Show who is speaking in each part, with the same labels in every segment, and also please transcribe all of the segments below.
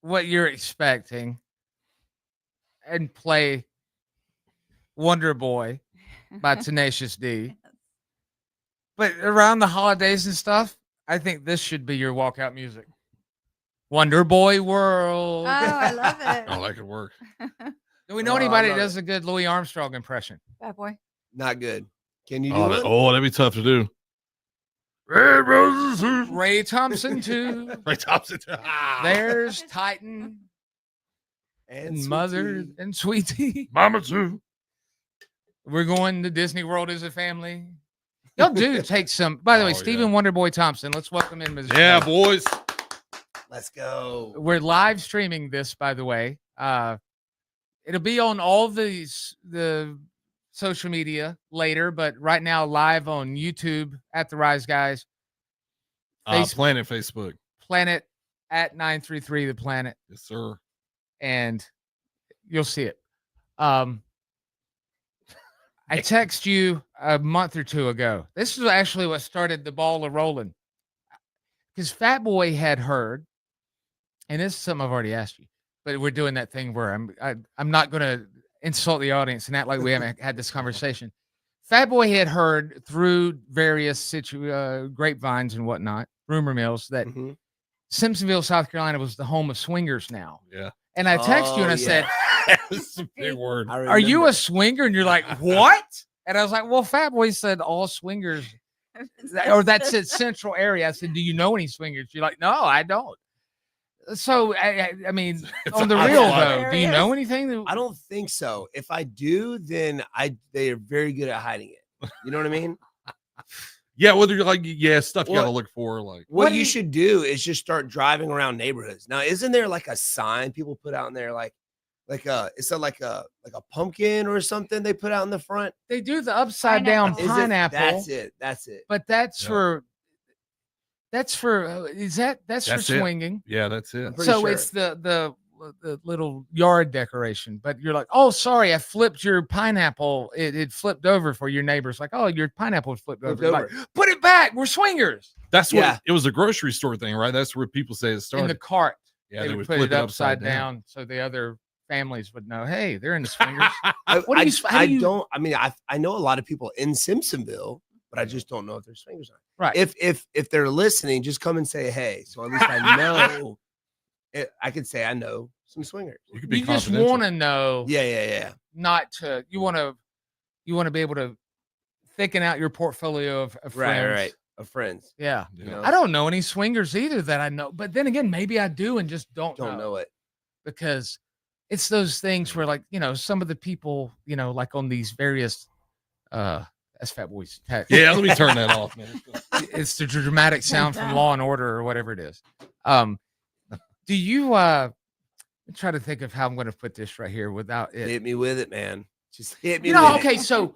Speaker 1: what you're expecting and play Wonderboy by Tenacious D. But around the holidays and stuff, I think this should be your walkout music. Wonderboy World.
Speaker 2: Oh, I love it.
Speaker 3: Oh, that could work.
Speaker 1: Do we know anybody that does a good Louis Armstrong impression?
Speaker 2: Bad boy.
Speaker 4: Not good. Can you do
Speaker 3: Oh,
Speaker 4: one?
Speaker 3: that'd be tough to do.
Speaker 1: Red Roses. Ray Thompson too.
Speaker 3: Ray Thompson too.
Speaker 1: There's Titan
Speaker 4: And
Speaker 1: Mother
Speaker 4: Sweetie.
Speaker 1: and Sweetie.
Speaker 3: Mama too.
Speaker 1: We're going to Disney World as a family. Y'all do take some. By the way, Stephen Wonderboy Thompson. Let's welcome in. Ms.
Speaker 3: Yeah, boys.
Speaker 4: Let's go.
Speaker 1: We're live streaming this, by the way. It'll be on all the social media later, but right now live on YouTube at The Rise Guys.
Speaker 3: Planet Facebook.
Speaker 1: Planet at 933 The Planet.
Speaker 3: Yes, sir.
Speaker 1: And you'll see it. I text you a month or two ago. This is actually what started the ball rolling. Because Fat Boy had heard, and this is something I've already asked you, but we're doing that thing where I'm not going to insult the audience and act like we haven't had this conversation. Fat Boy had heard through various grapevines and whatnot, rumor mills, that Simpsonville, South Carolina was the home of swingers now.
Speaker 3: Yeah.
Speaker 1: And I texted you and I said,
Speaker 3: That's a big word.
Speaker 1: are you a swinger? And you're like, what? And I was like, well, Fat Boy said all swingers, or that's its central area. I said, do you know any swingers? You're like, no, I don't. So, I mean, on the real though, do you know anything?
Speaker 4: I don't think so. If I do, then they are very good at hiding it. You know what I mean?
Speaker 3: Yeah, whether you're like, stuff you got to look for. Like,
Speaker 4: what you should do is just start driving around neighborhoods. Now, isn't there like a sign people put out in there, like it's like a pumpkin or something they put out in the front?
Speaker 1: They do the upside down pineapple.
Speaker 4: That's it.
Speaker 1: But that's for for swinging.
Speaker 3: Yeah, that's it.
Speaker 1: So sure. It's the little yard decoration. But you're like, oh, sorry, I flipped your pineapple. It flipped over for your neighbors. Like, oh, your pineapple flipped over. Like, put it back. We're swingers.
Speaker 3: That's what it was, a grocery store thing, right? That's where people say it started.
Speaker 1: In the cart.
Speaker 3: Yeah,
Speaker 1: they would put it upside down so the other families would know, hey, they're in the swingers.
Speaker 4: I know a lot of people in Simpsonville, but I just don't know if they're swingers or not.
Speaker 1: Right.
Speaker 4: If they're listening, just come and say hey. So at least I know. I could say I know some swingers.
Speaker 1: You just want to know.
Speaker 4: Yeah.
Speaker 1: Not to. You want to be able to thicken out your portfolio of friends.
Speaker 4: Right. Of friends.
Speaker 1: Yeah.
Speaker 4: You know?
Speaker 1: I don't know any swingers either that I know. But then again, maybe I do and just don't
Speaker 4: know it.
Speaker 1: Because it's those things where, like, some of the people, like on these various that's Fat Boy's text.
Speaker 3: Yeah, let me turn that off, man.
Speaker 1: It's the dramatic sound from Law and Order or whatever it is. Do you try to think of how I'm going to put this right here without it?
Speaker 4: Hit me with it, man. Just hit me with it.
Speaker 1: Okay, so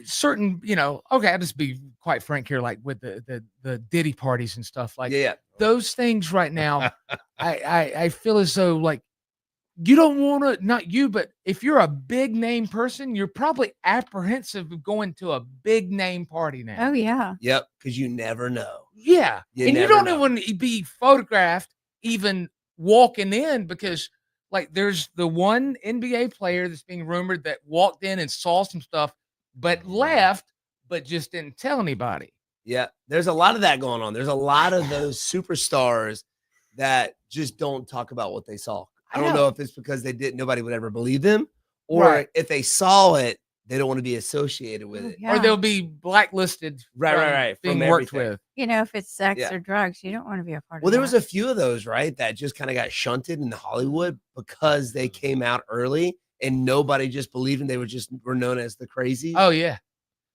Speaker 1: certain, I'll just be quite frank here, like with the Diddy parties and stuff, like those things right now, I feel as though, like, you don't want to, not you, but if you're a big name person, you're probably apprehensive of going to a big name party now.
Speaker 2: Oh, yeah.
Speaker 4: Yep, because you never know.
Speaker 1: Yeah. And you don't even be photographed even walking in, because, like, there's the one NBA player that's being rumored that walked in and saw some stuff, but left, but just didn't tell anybody.
Speaker 4: Yeah, there's a lot of that going on. There's a lot of those superstars that just don't talk about what they saw. I don't know if it's because nobody would ever believe them, or if they saw it, they don't want to be associated with it.
Speaker 1: Or they'll be blacklisted.
Speaker 4: Right.
Speaker 1: Being worked with.
Speaker 2: If it's sex or drugs, you don't want to be a part of it.
Speaker 4: Well, there was a few of those, right, that just kind of got shunted in Hollywood because they came out early and nobody just believed them. They were known as the crazy.
Speaker 1: Oh, yeah.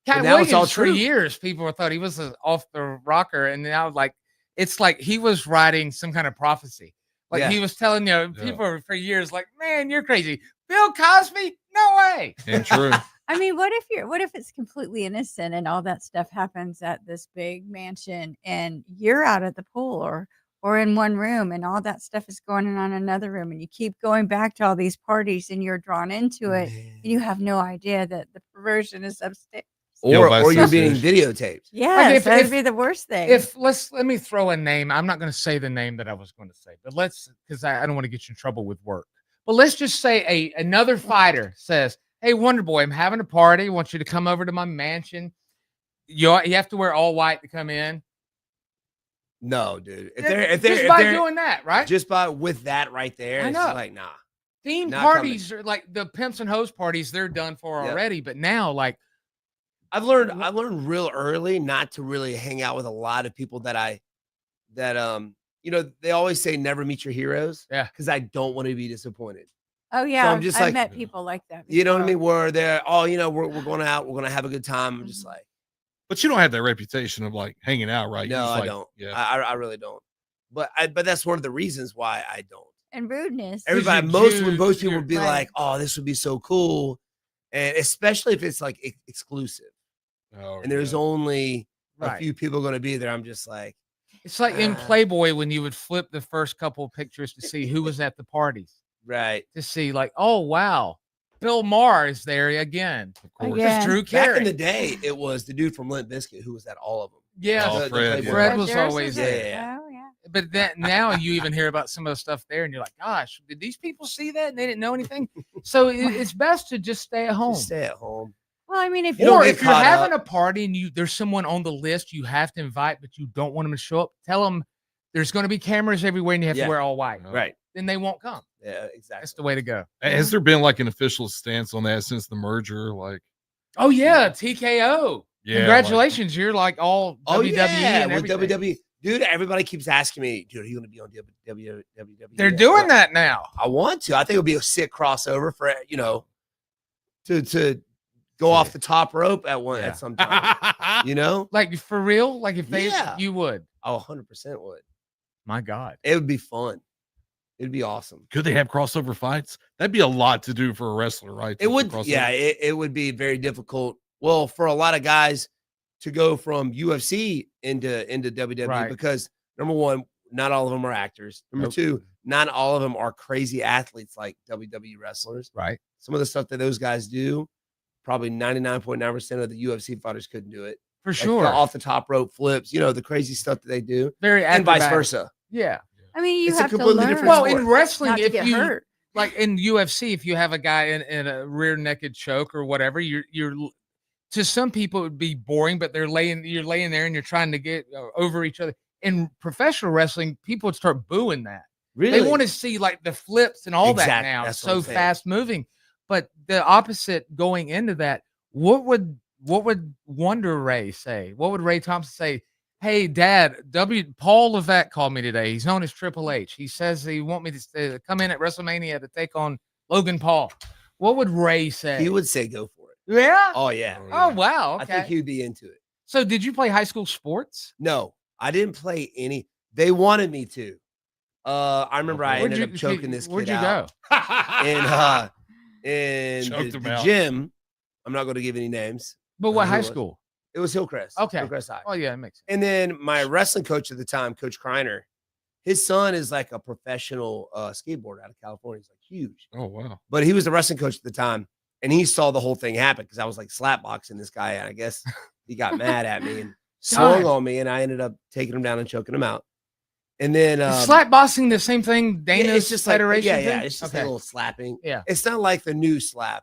Speaker 1: Cat
Speaker 4: now
Speaker 1: Williams,
Speaker 4: it's all true.
Speaker 1: For years, people thought he was off the rocker, and now, like, it's like he was writing some kind of prophecy. Like he was telling people for years, like, man, you're crazy. Bill Cosby? No way.
Speaker 3: And true.
Speaker 2: I mean, what if it's completely innocent and all that stuff happens at this big mansion and you're out at the pool or in one room and all that stuff is going on in another room and you keep going back to all these parties and you're drawn into it and you have no idea that the perversion is upstairs.
Speaker 3: Yo, that's
Speaker 4: or you're
Speaker 3: so
Speaker 4: being
Speaker 3: serious.
Speaker 4: videotaped.
Speaker 2: Yes,
Speaker 1: if-
Speaker 2: that'd
Speaker 1: if-
Speaker 2: be the worst thing.
Speaker 1: Let me throw a name. I'm not going to say the name that I was going to say, but because I don't want to get you in trouble with work. But let's just say another fighter says, "Hey, Wonderboy, I'm having a party. I want you to come over to my mansion. You have to wear all white to come in."
Speaker 4: No, dude.
Speaker 1: Just by doing that, right?
Speaker 4: Just by with that right there,
Speaker 1: I
Speaker 4: it's
Speaker 1: know.
Speaker 4: just like, nah.
Speaker 1: Theme
Speaker 4: not
Speaker 1: parties are like the pimps and hoes parties. They're done for
Speaker 4: Yep.
Speaker 1: already. But now, like,
Speaker 4: I've learned real early not to really hang out with a lot of people that they always say never meet your heroes.
Speaker 1: Yeah.
Speaker 4: Because I don't want to be disappointed.
Speaker 2: oh yeah,
Speaker 4: I'm just
Speaker 2: I've
Speaker 4: like-
Speaker 2: met people like that.
Speaker 4: You know what I
Speaker 2: before.
Speaker 4: mean? Where they're, we're going out, we're gonna have a good time. I'm just like,
Speaker 3: But you don't have that reputation of like hanging out, right? You're
Speaker 4: no,
Speaker 3: just
Speaker 4: I
Speaker 3: like,
Speaker 4: don't.
Speaker 3: Yeah.
Speaker 4: I really don't. But that's one of the reasons why I don't.
Speaker 2: And rudeness.
Speaker 4: Everybody,
Speaker 1: you're
Speaker 4: most
Speaker 1: Jews,
Speaker 4: people
Speaker 1: you're-
Speaker 4: would be
Speaker 2: Right.
Speaker 4: like, "Oh, this would be so cool," and especially if it's like exclusive,
Speaker 3: Oh,
Speaker 4: and there's
Speaker 3: yeah.
Speaker 4: only a
Speaker 1: right.
Speaker 4: few people going to be there. I'm just like,
Speaker 1: It's like in
Speaker 4: Ah.
Speaker 1: Playboy when you would flip the first couple of pictures to see who was at the parties.
Speaker 4: right.
Speaker 1: To see, like, oh wow, Bill Maher is there again.
Speaker 3: Of course.
Speaker 2: Again.
Speaker 1: Just Drew
Speaker 4: Back
Speaker 1: Carey.
Speaker 4: in the day, it was the dude from Limp Bizkit who was at all of them.
Speaker 1: Yeah,
Speaker 3: Oh,
Speaker 4: The
Speaker 3: Fred,
Speaker 4: Playboy.
Speaker 3: yeah.
Speaker 1: Fred
Speaker 2: Oh,
Speaker 1: was
Speaker 2: Durst
Speaker 1: always
Speaker 2: there.
Speaker 4: there.
Speaker 2: Oh yeah.
Speaker 1: But that now you even hear about some of the stuff there, and you're like, gosh, did these people see that and they didn't know anything? So it's best to just stay at home.
Speaker 4: Just stay at home.
Speaker 2: Well, I mean, if
Speaker 4: You don't
Speaker 1: Or
Speaker 4: get
Speaker 1: if you're
Speaker 4: caught
Speaker 1: having
Speaker 4: up.
Speaker 1: a party and there's someone on the list you have to invite, but you don't want them to show up, tell them there's going to be cameras everywhere and you have
Speaker 4: Yeah.
Speaker 1: to wear all white.
Speaker 3: Oh.
Speaker 4: Right.
Speaker 1: Then they won't come.
Speaker 4: Yeah.
Speaker 1: That's
Speaker 4: Exactly.
Speaker 1: the way to go.
Speaker 3: Has there been like an official stance on that since the merger? Like,
Speaker 1: Oh yeah, TKO.
Speaker 3: yeah,
Speaker 1: Congratulations, you're like all
Speaker 4: Oh
Speaker 1: WWE
Speaker 4: yeah,
Speaker 1: and
Speaker 4: with
Speaker 1: everything.
Speaker 4: WWE, dude. Everybody keeps asking me, dude, are you going to be on WWE?
Speaker 1: They're doing that now.
Speaker 4: I want to. I think it would be a sick crossover for to go off the top rope
Speaker 1: Yeah.
Speaker 4: at some time.
Speaker 3: Like,
Speaker 4: You know?
Speaker 1: Like for real? Like if they
Speaker 4: Yeah.
Speaker 1: you would.
Speaker 4: Oh, 100% would.
Speaker 1: My God.
Speaker 4: It would be fun. It'd be awesome.
Speaker 3: could they have crossover fights? That'd be a lot to do for a wrestler, right?
Speaker 4: It would,
Speaker 3: Crossover.
Speaker 4: yeah, it would be very difficult. Well, for a lot of guys to go from UFC into WWE
Speaker 1: Right.
Speaker 4: because number one, not all of them are actors. Number
Speaker 1: Nope.
Speaker 4: two, not all of them are crazy athletes like WWE wrestlers.
Speaker 1: Right.
Speaker 4: Some of the stuff that those guys do, probably 99.9% of the UFC fighters couldn't do it.
Speaker 1: For
Speaker 4: Like
Speaker 1: sure.
Speaker 4: the off the top rope flips, the crazy stuff that they do,
Speaker 1: Very
Speaker 4: and vice
Speaker 1: acrobatic.
Speaker 4: versa.
Speaker 1: Yeah.
Speaker 2: I mean, you
Speaker 4: It's a
Speaker 2: have to
Speaker 4: completely
Speaker 2: learn
Speaker 4: different
Speaker 1: Well,
Speaker 4: sport.
Speaker 1: in wrestling,
Speaker 2: not to
Speaker 1: if
Speaker 2: get
Speaker 1: you
Speaker 2: hurt.
Speaker 1: like in UFC, if you have a guy in a rear naked choke or whatever, you're to some people it would be boring, but you're laying there and you're trying to get over each other. In professional wrestling, people would start booing that.
Speaker 4: Really?
Speaker 1: They want to see like the flips and all that
Speaker 4: Exactly,
Speaker 1: now. It's
Speaker 4: that's what
Speaker 1: so
Speaker 4: I'm saying.
Speaker 1: fast moving. But the opposite going into that, what would Wonder Ray say? What would Ray Thompson say? Hey, Dad, Paul Levesque called me today. He's known as Triple H. He says he want me to come in at WrestleMania to take on Logan Paul. What would Ray say?
Speaker 4: He would say go for it.
Speaker 1: Yeah.
Speaker 4: Oh yeah.
Speaker 1: Oh wow.
Speaker 4: I
Speaker 1: Okay.
Speaker 4: think he'd be into it.
Speaker 1: So did you play high school sports?
Speaker 4: No, I didn't play any. They wanted me to. I remember I
Speaker 1: Where'd
Speaker 4: ended up choking this
Speaker 1: Where'd
Speaker 4: kid
Speaker 1: you
Speaker 4: out
Speaker 1: go?
Speaker 4: in
Speaker 3: Choked
Speaker 4: the
Speaker 3: him out.
Speaker 4: gym. I'm not going to give any names.
Speaker 1: But what
Speaker 4: who
Speaker 1: high
Speaker 4: it was.
Speaker 1: school?
Speaker 4: It was Hillcrest.
Speaker 1: Okay.
Speaker 4: Hillcrest High.
Speaker 1: Oh yeah, it makes sense.
Speaker 4: And then my wrestling coach at the time, Coach Kreiner, his son is like a professional skateboarder out of California. He's like huge.
Speaker 3: Oh wow.
Speaker 4: But he was the wrestling coach at the time, and he saw the whole thing happen because I was like slapboxing this guy, and I guess he got mad at me and swung
Speaker 1: Gosh.
Speaker 4: on me, and I ended up taking him down and choking him out. And then
Speaker 1: Is slap boxing the same thing
Speaker 4: yeah,
Speaker 1: Dana's
Speaker 4: it's just like
Speaker 1: federation
Speaker 4: yeah,
Speaker 1: thing?
Speaker 4: it's just
Speaker 1: Okay.
Speaker 4: a little slapping.
Speaker 1: Yeah.
Speaker 4: It's not like the new slap.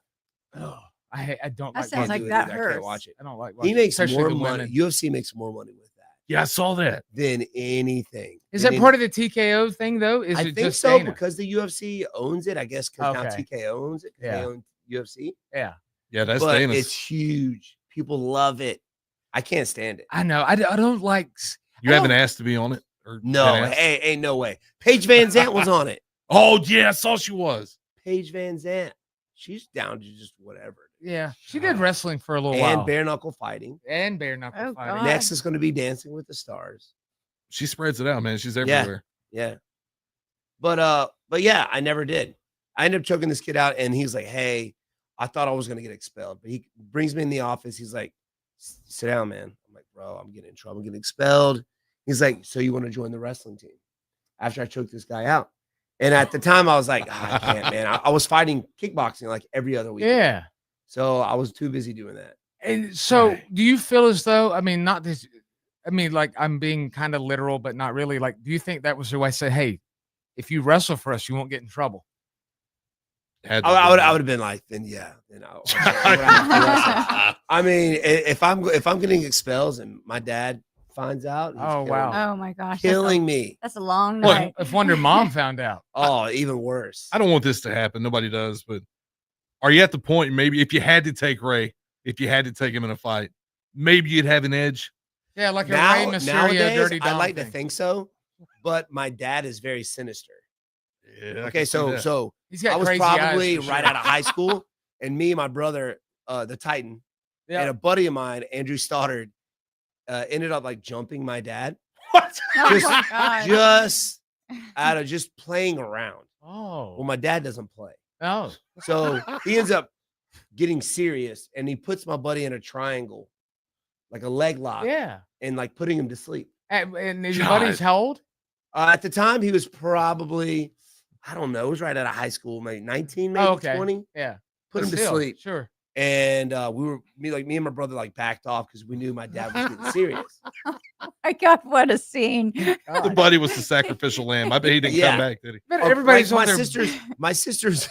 Speaker 1: Oh, I don't
Speaker 2: That
Speaker 1: like
Speaker 2: sounds
Speaker 4: Can't
Speaker 2: like
Speaker 4: do it
Speaker 2: that
Speaker 4: either. I can't
Speaker 2: hurts.
Speaker 4: watch it.
Speaker 1: I don't like
Speaker 4: He
Speaker 1: watching,
Speaker 4: makes
Speaker 1: especially
Speaker 4: more
Speaker 1: the
Speaker 4: money.
Speaker 1: women.
Speaker 4: UFC makes more money with that
Speaker 3: Yeah, I saw that.
Speaker 4: than anything.
Speaker 1: Is
Speaker 4: than
Speaker 1: that part of the TKO thing though? Is
Speaker 4: I
Speaker 1: it
Speaker 4: think
Speaker 1: just
Speaker 4: so
Speaker 1: Dana?
Speaker 4: because the UFC owns it. I guess because now
Speaker 1: Okay.
Speaker 4: TKO owns it. 'Cause
Speaker 1: Yeah.
Speaker 4: They own UFC.
Speaker 1: Yeah,
Speaker 3: Yeah, that's
Speaker 4: but
Speaker 3: Dana's.
Speaker 4: it's huge. People love it. I can't stand it.
Speaker 1: I know. I don't like.
Speaker 3: You
Speaker 1: I
Speaker 3: haven't
Speaker 1: don't-
Speaker 3: asked to be on it? Or
Speaker 4: No,
Speaker 3: been asked?
Speaker 4: hey, ain't no way. Paige Van Zant was on it.
Speaker 3: Oh yeah, I saw she was.
Speaker 4: Paige Van Zant. She's down to just whatever.
Speaker 1: Yeah, she did wrestling for a little
Speaker 4: And
Speaker 1: while.
Speaker 4: bare knuckle fighting.
Speaker 1: And bare knuckle
Speaker 2: Oh,
Speaker 1: fighting.
Speaker 2: God.
Speaker 4: Next is going to be Dancing with the Stars.
Speaker 3: She spreads it out, man. She's
Speaker 4: Yeah.
Speaker 3: everywhere.
Speaker 4: Yeah. But yeah, I never did. I ended up choking this kid out, and he's like, "Hey, I thought I was gonna get expelled." But he brings me in the office. He's like, "Sit down, man." I'm like, "Bro, I'm getting in trouble. I'm getting expelled." He's like, "So you want to join the wrestling team?" After I choked this guy out. And at the time, I was like, "Ah, I can't, man. I was fighting kickboxing like every other week.
Speaker 1: Yeah.
Speaker 4: So I was too busy doing that.
Speaker 1: And so,
Speaker 3: Right.
Speaker 1: do you feel as though, I mean, not this, I mean, like I'm being kind of literal, but not really. Like, do you think that was the way I said, hey, if you wrestle for us, you won't get in trouble?
Speaker 3: Had to
Speaker 4: I
Speaker 3: be
Speaker 4: would
Speaker 3: that.
Speaker 4: have been like, then yeah, I mean, if I'm getting expelled and my dad finds out, he's
Speaker 1: Oh,
Speaker 4: killing
Speaker 1: wow.
Speaker 4: me.
Speaker 2: Oh my gosh.
Speaker 4: Killing me.
Speaker 2: That's a long
Speaker 1: What
Speaker 2: night.
Speaker 1: if Wonder Mom found out?
Speaker 4: Oh, even worse.
Speaker 3: I don't want this to happen. Nobody does. But are you at the point, maybe if you had to take Ray, if you had to take him in a fight, maybe you'd have an edge?
Speaker 1: Yeah, like a Rey Mysterio
Speaker 4: Nowadays,
Speaker 1: Dirty
Speaker 4: I
Speaker 1: Dom
Speaker 4: like to
Speaker 1: thing.
Speaker 4: think so, but my dad is very sinister.
Speaker 3: Yeah. I
Speaker 4: Okay,
Speaker 3: can see that.
Speaker 4: so
Speaker 1: He's got
Speaker 4: I was
Speaker 1: crazy eyes
Speaker 4: probably
Speaker 1: for sure.
Speaker 4: right out of high school, and me and my brother, the Titan, and
Speaker 1: Yeah.
Speaker 4: a buddy of mine, Andrew Stoddard, ended up like jumping my dad
Speaker 3: What?
Speaker 2: Oh
Speaker 4: just-
Speaker 2: my God.
Speaker 4: just out of just playing around. Well,
Speaker 1: Oh,
Speaker 4: my dad doesn't play,
Speaker 1: no.
Speaker 4: so he ends up getting serious, and he puts my buddy in a triangle, like a leg lock,
Speaker 1: Yeah.
Speaker 4: and like putting him to sleep.
Speaker 1: And your buddy's
Speaker 3: God.
Speaker 1: how old?
Speaker 4: At the time, he was probably, I don't know, he was right out of high school, maybe 19, maybe
Speaker 1: Oh, okay.
Speaker 4: 20.
Speaker 1: Yeah.
Speaker 4: Put
Speaker 1: But
Speaker 4: him to
Speaker 1: still,
Speaker 4: sleep.
Speaker 1: Sure.
Speaker 4: And me and my brother like backed off because we knew my dad was getting serious.
Speaker 2: My God, what a scene.
Speaker 3: The buddy was the sacrificial lamb. I bet he didn't
Speaker 4: Yeah.
Speaker 3: come back, did he?
Speaker 1: But
Speaker 4: Like,
Speaker 1: everybody's on
Speaker 4: my
Speaker 1: their
Speaker 4: sister's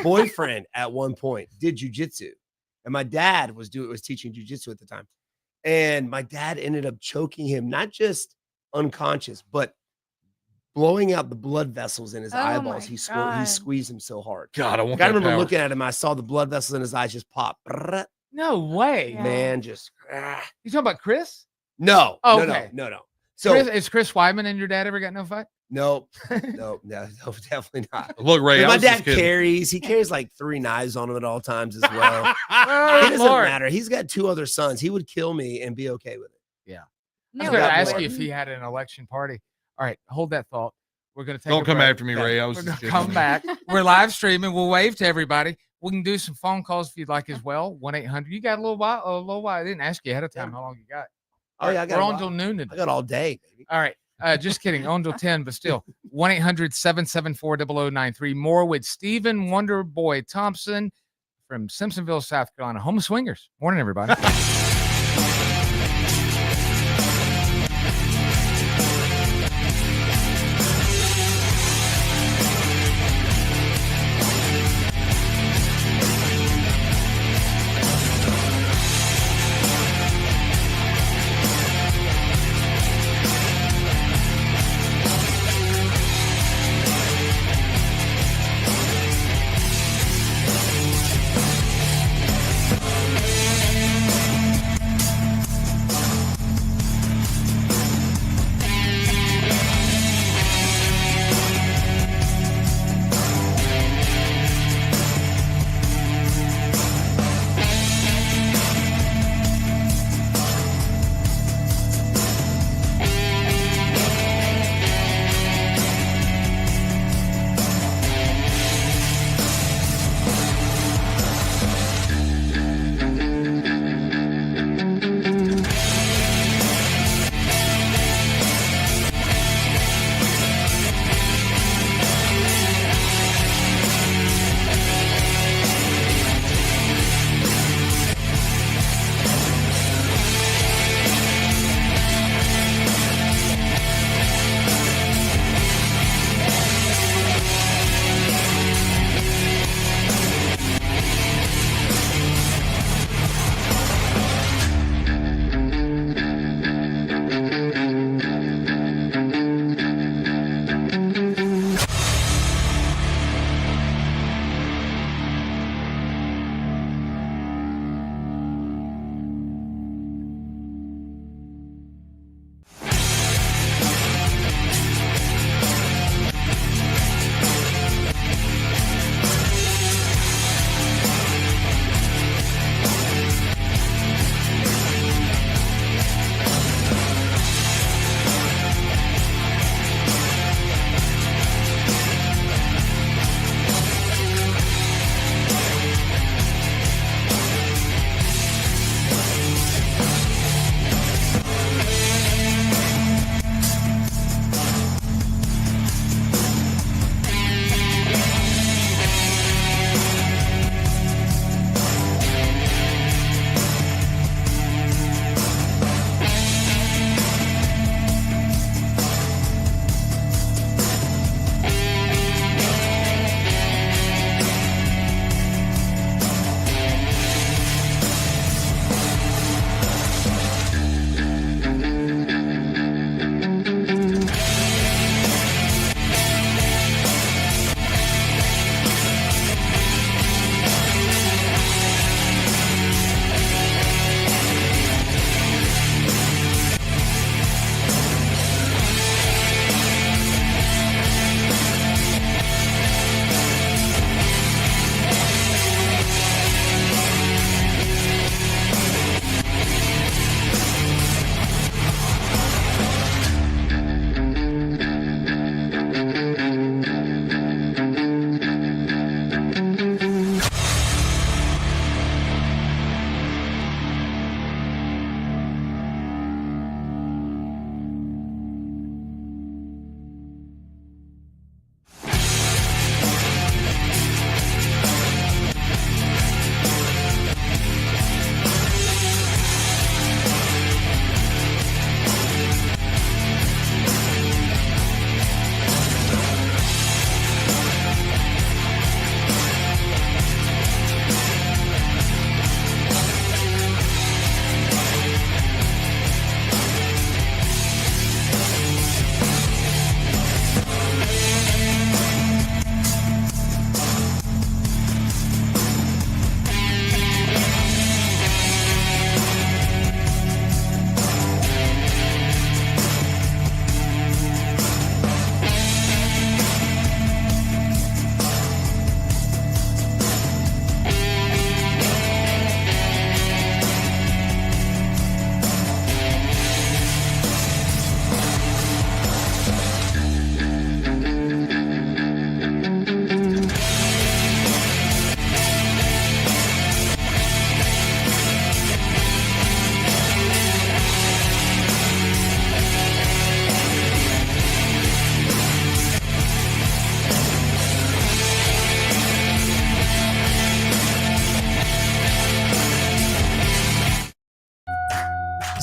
Speaker 4: boyfriend at one point did jujitsu, and my dad was teaching jujitsu at the time. And my dad ended up choking him, not just unconscious, but blowing out the blood vessels in his
Speaker 2: Oh
Speaker 4: eyeballs.
Speaker 2: my
Speaker 4: He
Speaker 2: God.
Speaker 4: squeezed him so hard.
Speaker 3: God, I want
Speaker 4: Like, I
Speaker 3: that
Speaker 4: remember
Speaker 3: power.
Speaker 4: looking at him. I saw the blood vessels in his eyes just pop.
Speaker 1: No way.
Speaker 2: Yeah.
Speaker 4: Man, just
Speaker 1: You talking about Chris?
Speaker 4: no,
Speaker 1: Oh,
Speaker 4: no,
Speaker 1: okay.
Speaker 4: no. So
Speaker 1: Is Chris Weidman and your dad ever got in a fight?
Speaker 4: no, definitely not.
Speaker 3: Look, Ray, I
Speaker 4: my
Speaker 3: was just
Speaker 4: dad
Speaker 3: kidding.
Speaker 4: carries like 3 knives on him at all times as well.
Speaker 1: Oh,
Speaker 4: It doesn't
Speaker 1: Lord.
Speaker 4: matter. He's got 2 other sons. He would kill me and be okay with it.
Speaker 1: I was
Speaker 2: No,
Speaker 1: going to
Speaker 4: God
Speaker 1: ask
Speaker 4: bless.
Speaker 1: you if he had an election party. All right, hold that thought. We're going to take
Speaker 3: Don't
Speaker 1: a
Speaker 3: come
Speaker 1: break.
Speaker 3: after me,
Speaker 4: Okay.
Speaker 3: Ray. I was
Speaker 1: We're
Speaker 3: just
Speaker 1: going
Speaker 3: kidding.
Speaker 1: to come back. We're live streaming. We'll wave to everybody. We can do some phone calls if you'd like as well. 1-800. You got a little while. I didn't ask you ahead of time how long you got.
Speaker 4: Oh, yeah, I got
Speaker 1: We're
Speaker 4: a
Speaker 1: on
Speaker 4: while.
Speaker 1: till noon
Speaker 4: I
Speaker 1: today.
Speaker 4: got all day, baby.
Speaker 1: All right. Just kidding. On till 10, but still. 1-800-774-0093. More with Stephen Wonderboy Thompson from Simpsonville, South Carolina. Home of Swingers. Morning, everybody.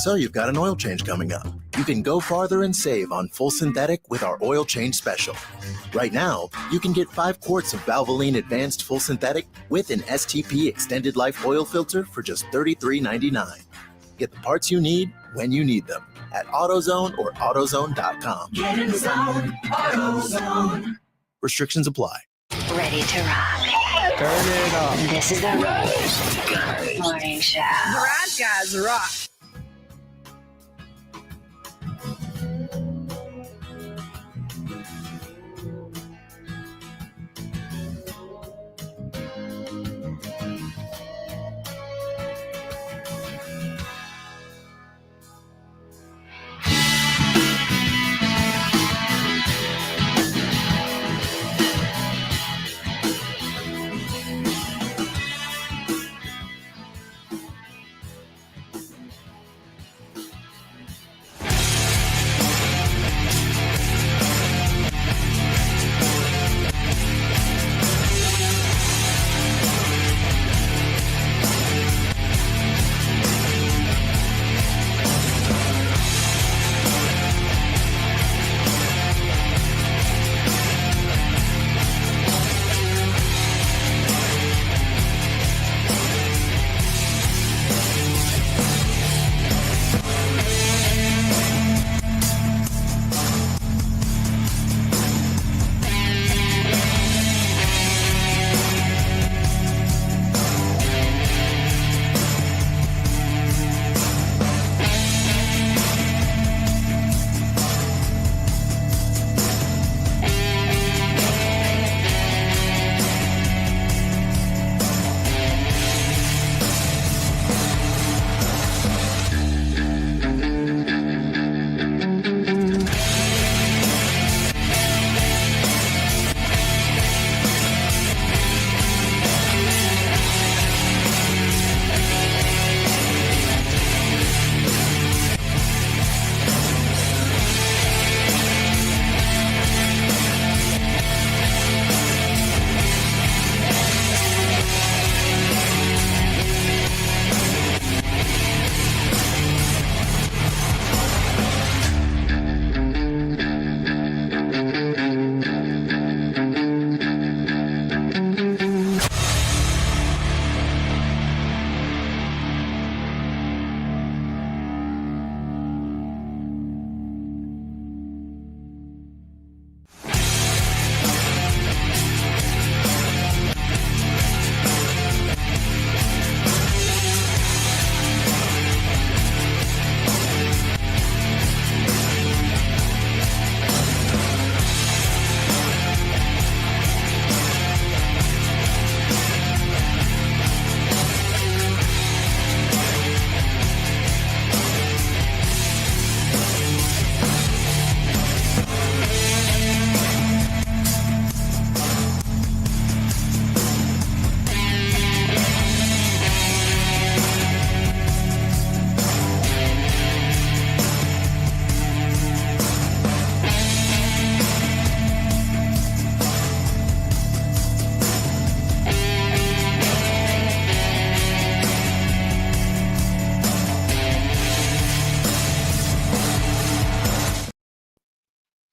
Speaker 5: So you've got an oil change coming up. You can go farther and save on full synthetic with our oil change special. Right now, you can get 5 quarts of Valvoline Advanced Full Synthetic with an STP Extended Life Oil Filter for just $33.99. Get the parts you need when you need them at AutoZone or AutoZone.com.
Speaker 6: Get in the zone, AutoZone.
Speaker 5: Restrictions apply.
Speaker 7: Ready to rock.
Speaker 4: Turn it up.
Speaker 7: This is the Rise Guys Morning Show.
Speaker 6: The Rise Guys rock.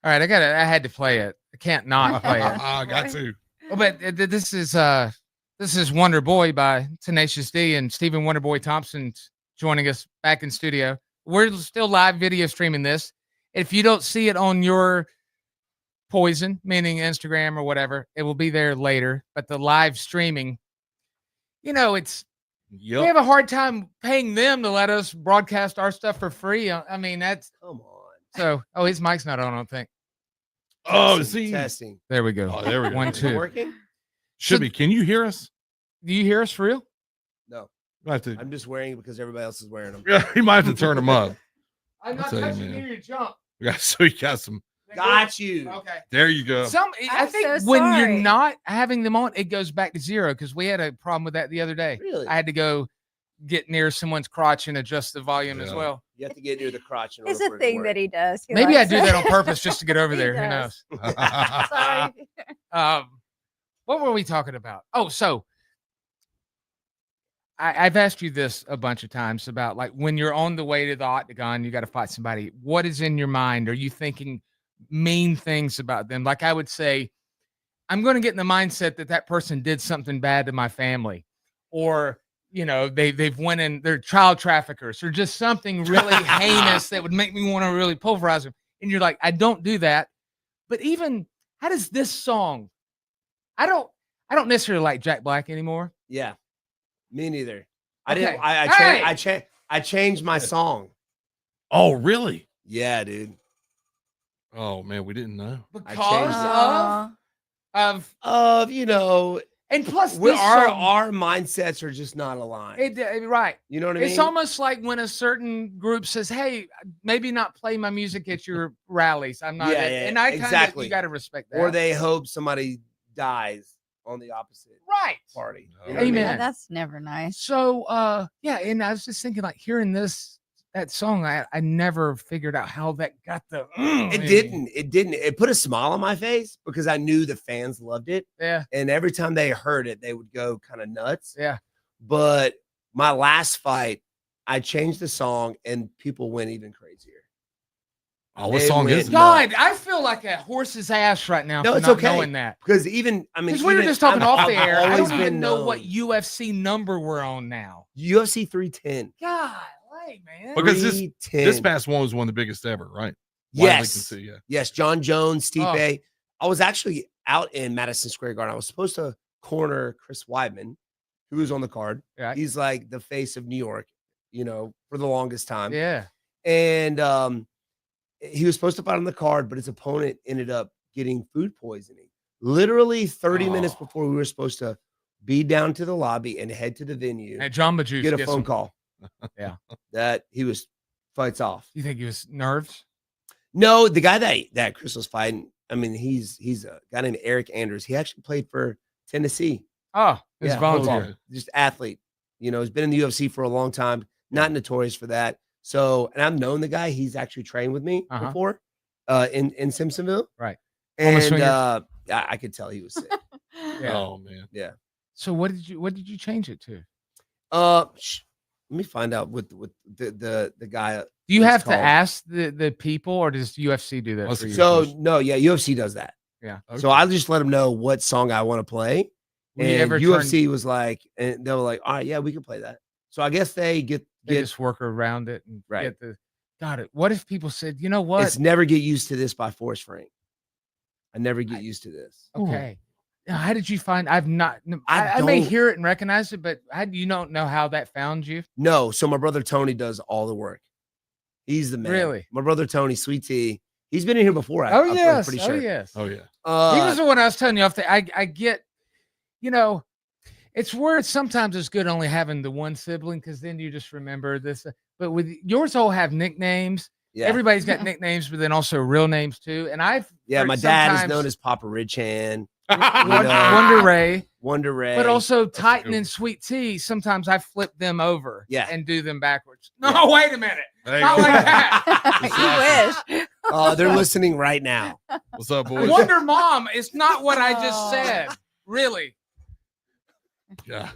Speaker 1: All right, I had to play it. I can't not play it.
Speaker 3: I got to.
Speaker 1: Oh, but this is Wonderboy by Tenacious D and Stephen Wonderboy Thompson joining us back in studio. We're still live video streaming this. If you don't see it on your Poison, meaning Instagram or whatever, it will be there later. But the live streaming, you know, we have a hard time paying them to let us broadcast our stuff for free. I mean, that's
Speaker 4: Come on.
Speaker 1: so. Oh, his mic's not on, I don't think.
Speaker 3: Oh,
Speaker 4: Testing,
Speaker 3: see.
Speaker 4: testing.
Speaker 1: There we go.
Speaker 3: Oh, there we go.
Speaker 1: 1,
Speaker 4: Is it
Speaker 1: 2.
Speaker 4: working?
Speaker 3: Should
Speaker 1: So-
Speaker 3: be. Can you hear us?
Speaker 1: Do you hear us for real?
Speaker 4: No,
Speaker 3: I have to,
Speaker 4: I'm just wearing it because everybody else is wearing them.
Speaker 3: yeah, you might have to turn them up.
Speaker 1: I'm
Speaker 3: not touching
Speaker 1: you. You jump.
Speaker 3: Yeah, so you got some.
Speaker 4: Got you.
Speaker 1: Okay.
Speaker 3: There you go.
Speaker 1: I
Speaker 2: I'm
Speaker 1: think
Speaker 2: so
Speaker 1: when you're
Speaker 2: sorry.
Speaker 1: not having them on, it goes back to zero because we had a problem with that the other day.
Speaker 4: Really?
Speaker 1: I had to go get near someone's crotch and adjust the volume as
Speaker 3: Yeah.
Speaker 1: well.
Speaker 4: You have to get near the crotch. in
Speaker 2: It's
Speaker 4: order
Speaker 2: a
Speaker 4: for it to
Speaker 2: thing
Speaker 4: work.
Speaker 2: that he does. He
Speaker 1: Maybe I
Speaker 2: likes
Speaker 1: do
Speaker 2: it.
Speaker 1: that on purpose just to get over
Speaker 2: He
Speaker 1: there. Who
Speaker 2: does.
Speaker 1: knows?
Speaker 2: Sorry.
Speaker 1: What were we talking about? Oh, so I've asked you this a bunch of times about like when you're on the way to the octagon, you got to fight somebody. What is in your mind? Are you thinking mean things about them? Like I would say, I'm going to get in the mindset that that person did something bad to my family, or they've went in, they're child traffickers, or just something really heinous that would make me want to really pulverize them. And you're like, I don't do that. But even how does this song? I don't necessarily like Jack Black anymore.
Speaker 4: Yeah, me neither. I
Speaker 1: Okay.
Speaker 4: didn't. I changed my song.
Speaker 3: Oh, really?
Speaker 4: Yeah, dude.
Speaker 3: Oh man, we didn't know.
Speaker 4: I
Speaker 1: Because
Speaker 4: changed
Speaker 1: of and plus this song,
Speaker 4: our mindsets are just not aligned.
Speaker 1: right.
Speaker 4: You know what I mean?
Speaker 1: It's almost like when a certain group says, "Hey, maybe not play my music at your rallies." I'm not,
Speaker 4: Yeah,
Speaker 1: it.
Speaker 4: yeah,
Speaker 1: And I kind of
Speaker 4: exactly.
Speaker 1: you got to respect that.
Speaker 4: Or they hope somebody dies on the opposite
Speaker 1: right.
Speaker 4: party.
Speaker 3: No.
Speaker 4: You know what I mean?
Speaker 1: Amen.
Speaker 2: Yeah, that's never nice.
Speaker 1: So yeah, and I was just thinking, like hearing that song, I never figured out how that got the.
Speaker 4: It didn't. It put a smile on my face because I knew the fans loved it.
Speaker 1: Yeah.
Speaker 4: And every time they heard it, they would go kind of nuts.
Speaker 1: Yeah.
Speaker 4: But my last fight, I changed the song and people went even crazier.
Speaker 3: Oh, what
Speaker 4: They
Speaker 3: song
Speaker 4: went
Speaker 3: is it?
Speaker 1: God, I feel like a horse's ass right now.
Speaker 4: No,
Speaker 1: for
Speaker 4: it's
Speaker 1: not
Speaker 4: okay.
Speaker 1: knowing that.
Speaker 4: Because because
Speaker 1: We were just talking off the air. I
Speaker 4: Always
Speaker 1: don't even
Speaker 4: been
Speaker 1: know what
Speaker 4: known.
Speaker 1: UFC number we're on now.
Speaker 4: UFC 310.
Speaker 1: God, man.
Speaker 3: Because this
Speaker 4: 310.
Speaker 3: past one was one of the biggest ever, right? Wide
Speaker 4: Yes.
Speaker 3: Lincoln, yeah.
Speaker 4: Yes, John Jones, Stipe.
Speaker 1: Oh.
Speaker 4: I was actually out in Madison Square Garden. I was supposed to corner Chris Weidman, who was on the card.
Speaker 1: Yeah.
Speaker 4: He's like the face of New York, for the longest time.
Speaker 1: Yeah.
Speaker 4: And he was supposed to fight on the card, but his opponent ended up getting food poisoning. Literally 30 minutes
Speaker 3: Oh.
Speaker 4: before we were supposed to be down to the lobby and head to the venue,
Speaker 1: And Jamba Juice
Speaker 4: get a
Speaker 1: gets
Speaker 4: phone
Speaker 1: him.
Speaker 4: call.
Speaker 1: Yeah.
Speaker 4: That he was fights off.
Speaker 1: You think he was nerves?
Speaker 4: No, the guy that Chris was fighting, I mean, he's a guy named Eric Andrews. He actually played for Tennessee.
Speaker 1: Oh, it's
Speaker 4: Yeah,
Speaker 1: volunteer.
Speaker 4: football. Just athlete. He's been in the UFC for a long time, not notorious for that. So, and I've known the guy. He's actually trained with me
Speaker 1: Uh-huh.
Speaker 4: before in Simpsonville.
Speaker 1: Right.
Speaker 4: And
Speaker 1: Swinger.
Speaker 4: I could tell he was sick.
Speaker 1: Yeah.
Speaker 3: Oh man.
Speaker 1: So what did you change it to?
Speaker 4: Let me find out what the guy.
Speaker 1: Do you
Speaker 4: It's
Speaker 1: have to
Speaker 4: called-
Speaker 1: ask the people, or does UFC do that
Speaker 3: Let's
Speaker 1: for you?
Speaker 4: So no, yeah, UFC does that.
Speaker 1: Yeah.
Speaker 4: So I just let them know what song I want to play.
Speaker 1: Will you
Speaker 4: And
Speaker 1: ever
Speaker 4: UFC was like, and they were like, all right, yeah, we can play that. So I guess they
Speaker 1: they just work around it and
Speaker 4: Right.
Speaker 1: get the got it. What if people said, you know what?
Speaker 4: It's Never Get Used to This by Forrest Frank. I never get used to this.
Speaker 1: Okay. Now, how did you find? I've not.
Speaker 4: I
Speaker 1: I may
Speaker 4: don't-
Speaker 1: hear it and recognize it, but how do you don't know how that found you?
Speaker 4: No, so my brother Tony does all the work. He's the man.
Speaker 1: Really?
Speaker 4: My brother Tony, Sweet Tea. He's been in here before.
Speaker 1: Oh
Speaker 4: I'm
Speaker 1: yes.
Speaker 4: pretty
Speaker 1: Oh
Speaker 4: sure.
Speaker 1: yes.
Speaker 3: Oh yeah.
Speaker 1: He was the one I was telling you off the. I get. It's weird. Sometimes it's good only having the one sibling because then you just remember this. But with yours, all have nicknames.
Speaker 4: yeah.
Speaker 1: Everybody's got nicknames, but then also real names too. And I've
Speaker 4: Yeah,
Speaker 1: heard
Speaker 4: my dad is
Speaker 1: sometimes
Speaker 4: known as Papa Richan,
Speaker 1: Wonder Ray.
Speaker 4: Wonder Ray.
Speaker 1: But also
Speaker 3: a
Speaker 1: Titan
Speaker 3: good
Speaker 1: and Sweet Tea, sometimes I flip them over
Speaker 4: Yeah.
Speaker 1: and do them backwards. No,
Speaker 4: Yeah.
Speaker 1: wait a minute.
Speaker 3: Hey,
Speaker 1: Not like that.
Speaker 2: You wish.
Speaker 4: they're listening right now.
Speaker 3: what's up, boys?
Speaker 1: Wonder Mom is not what I just said. Really.
Speaker 3: Yeah.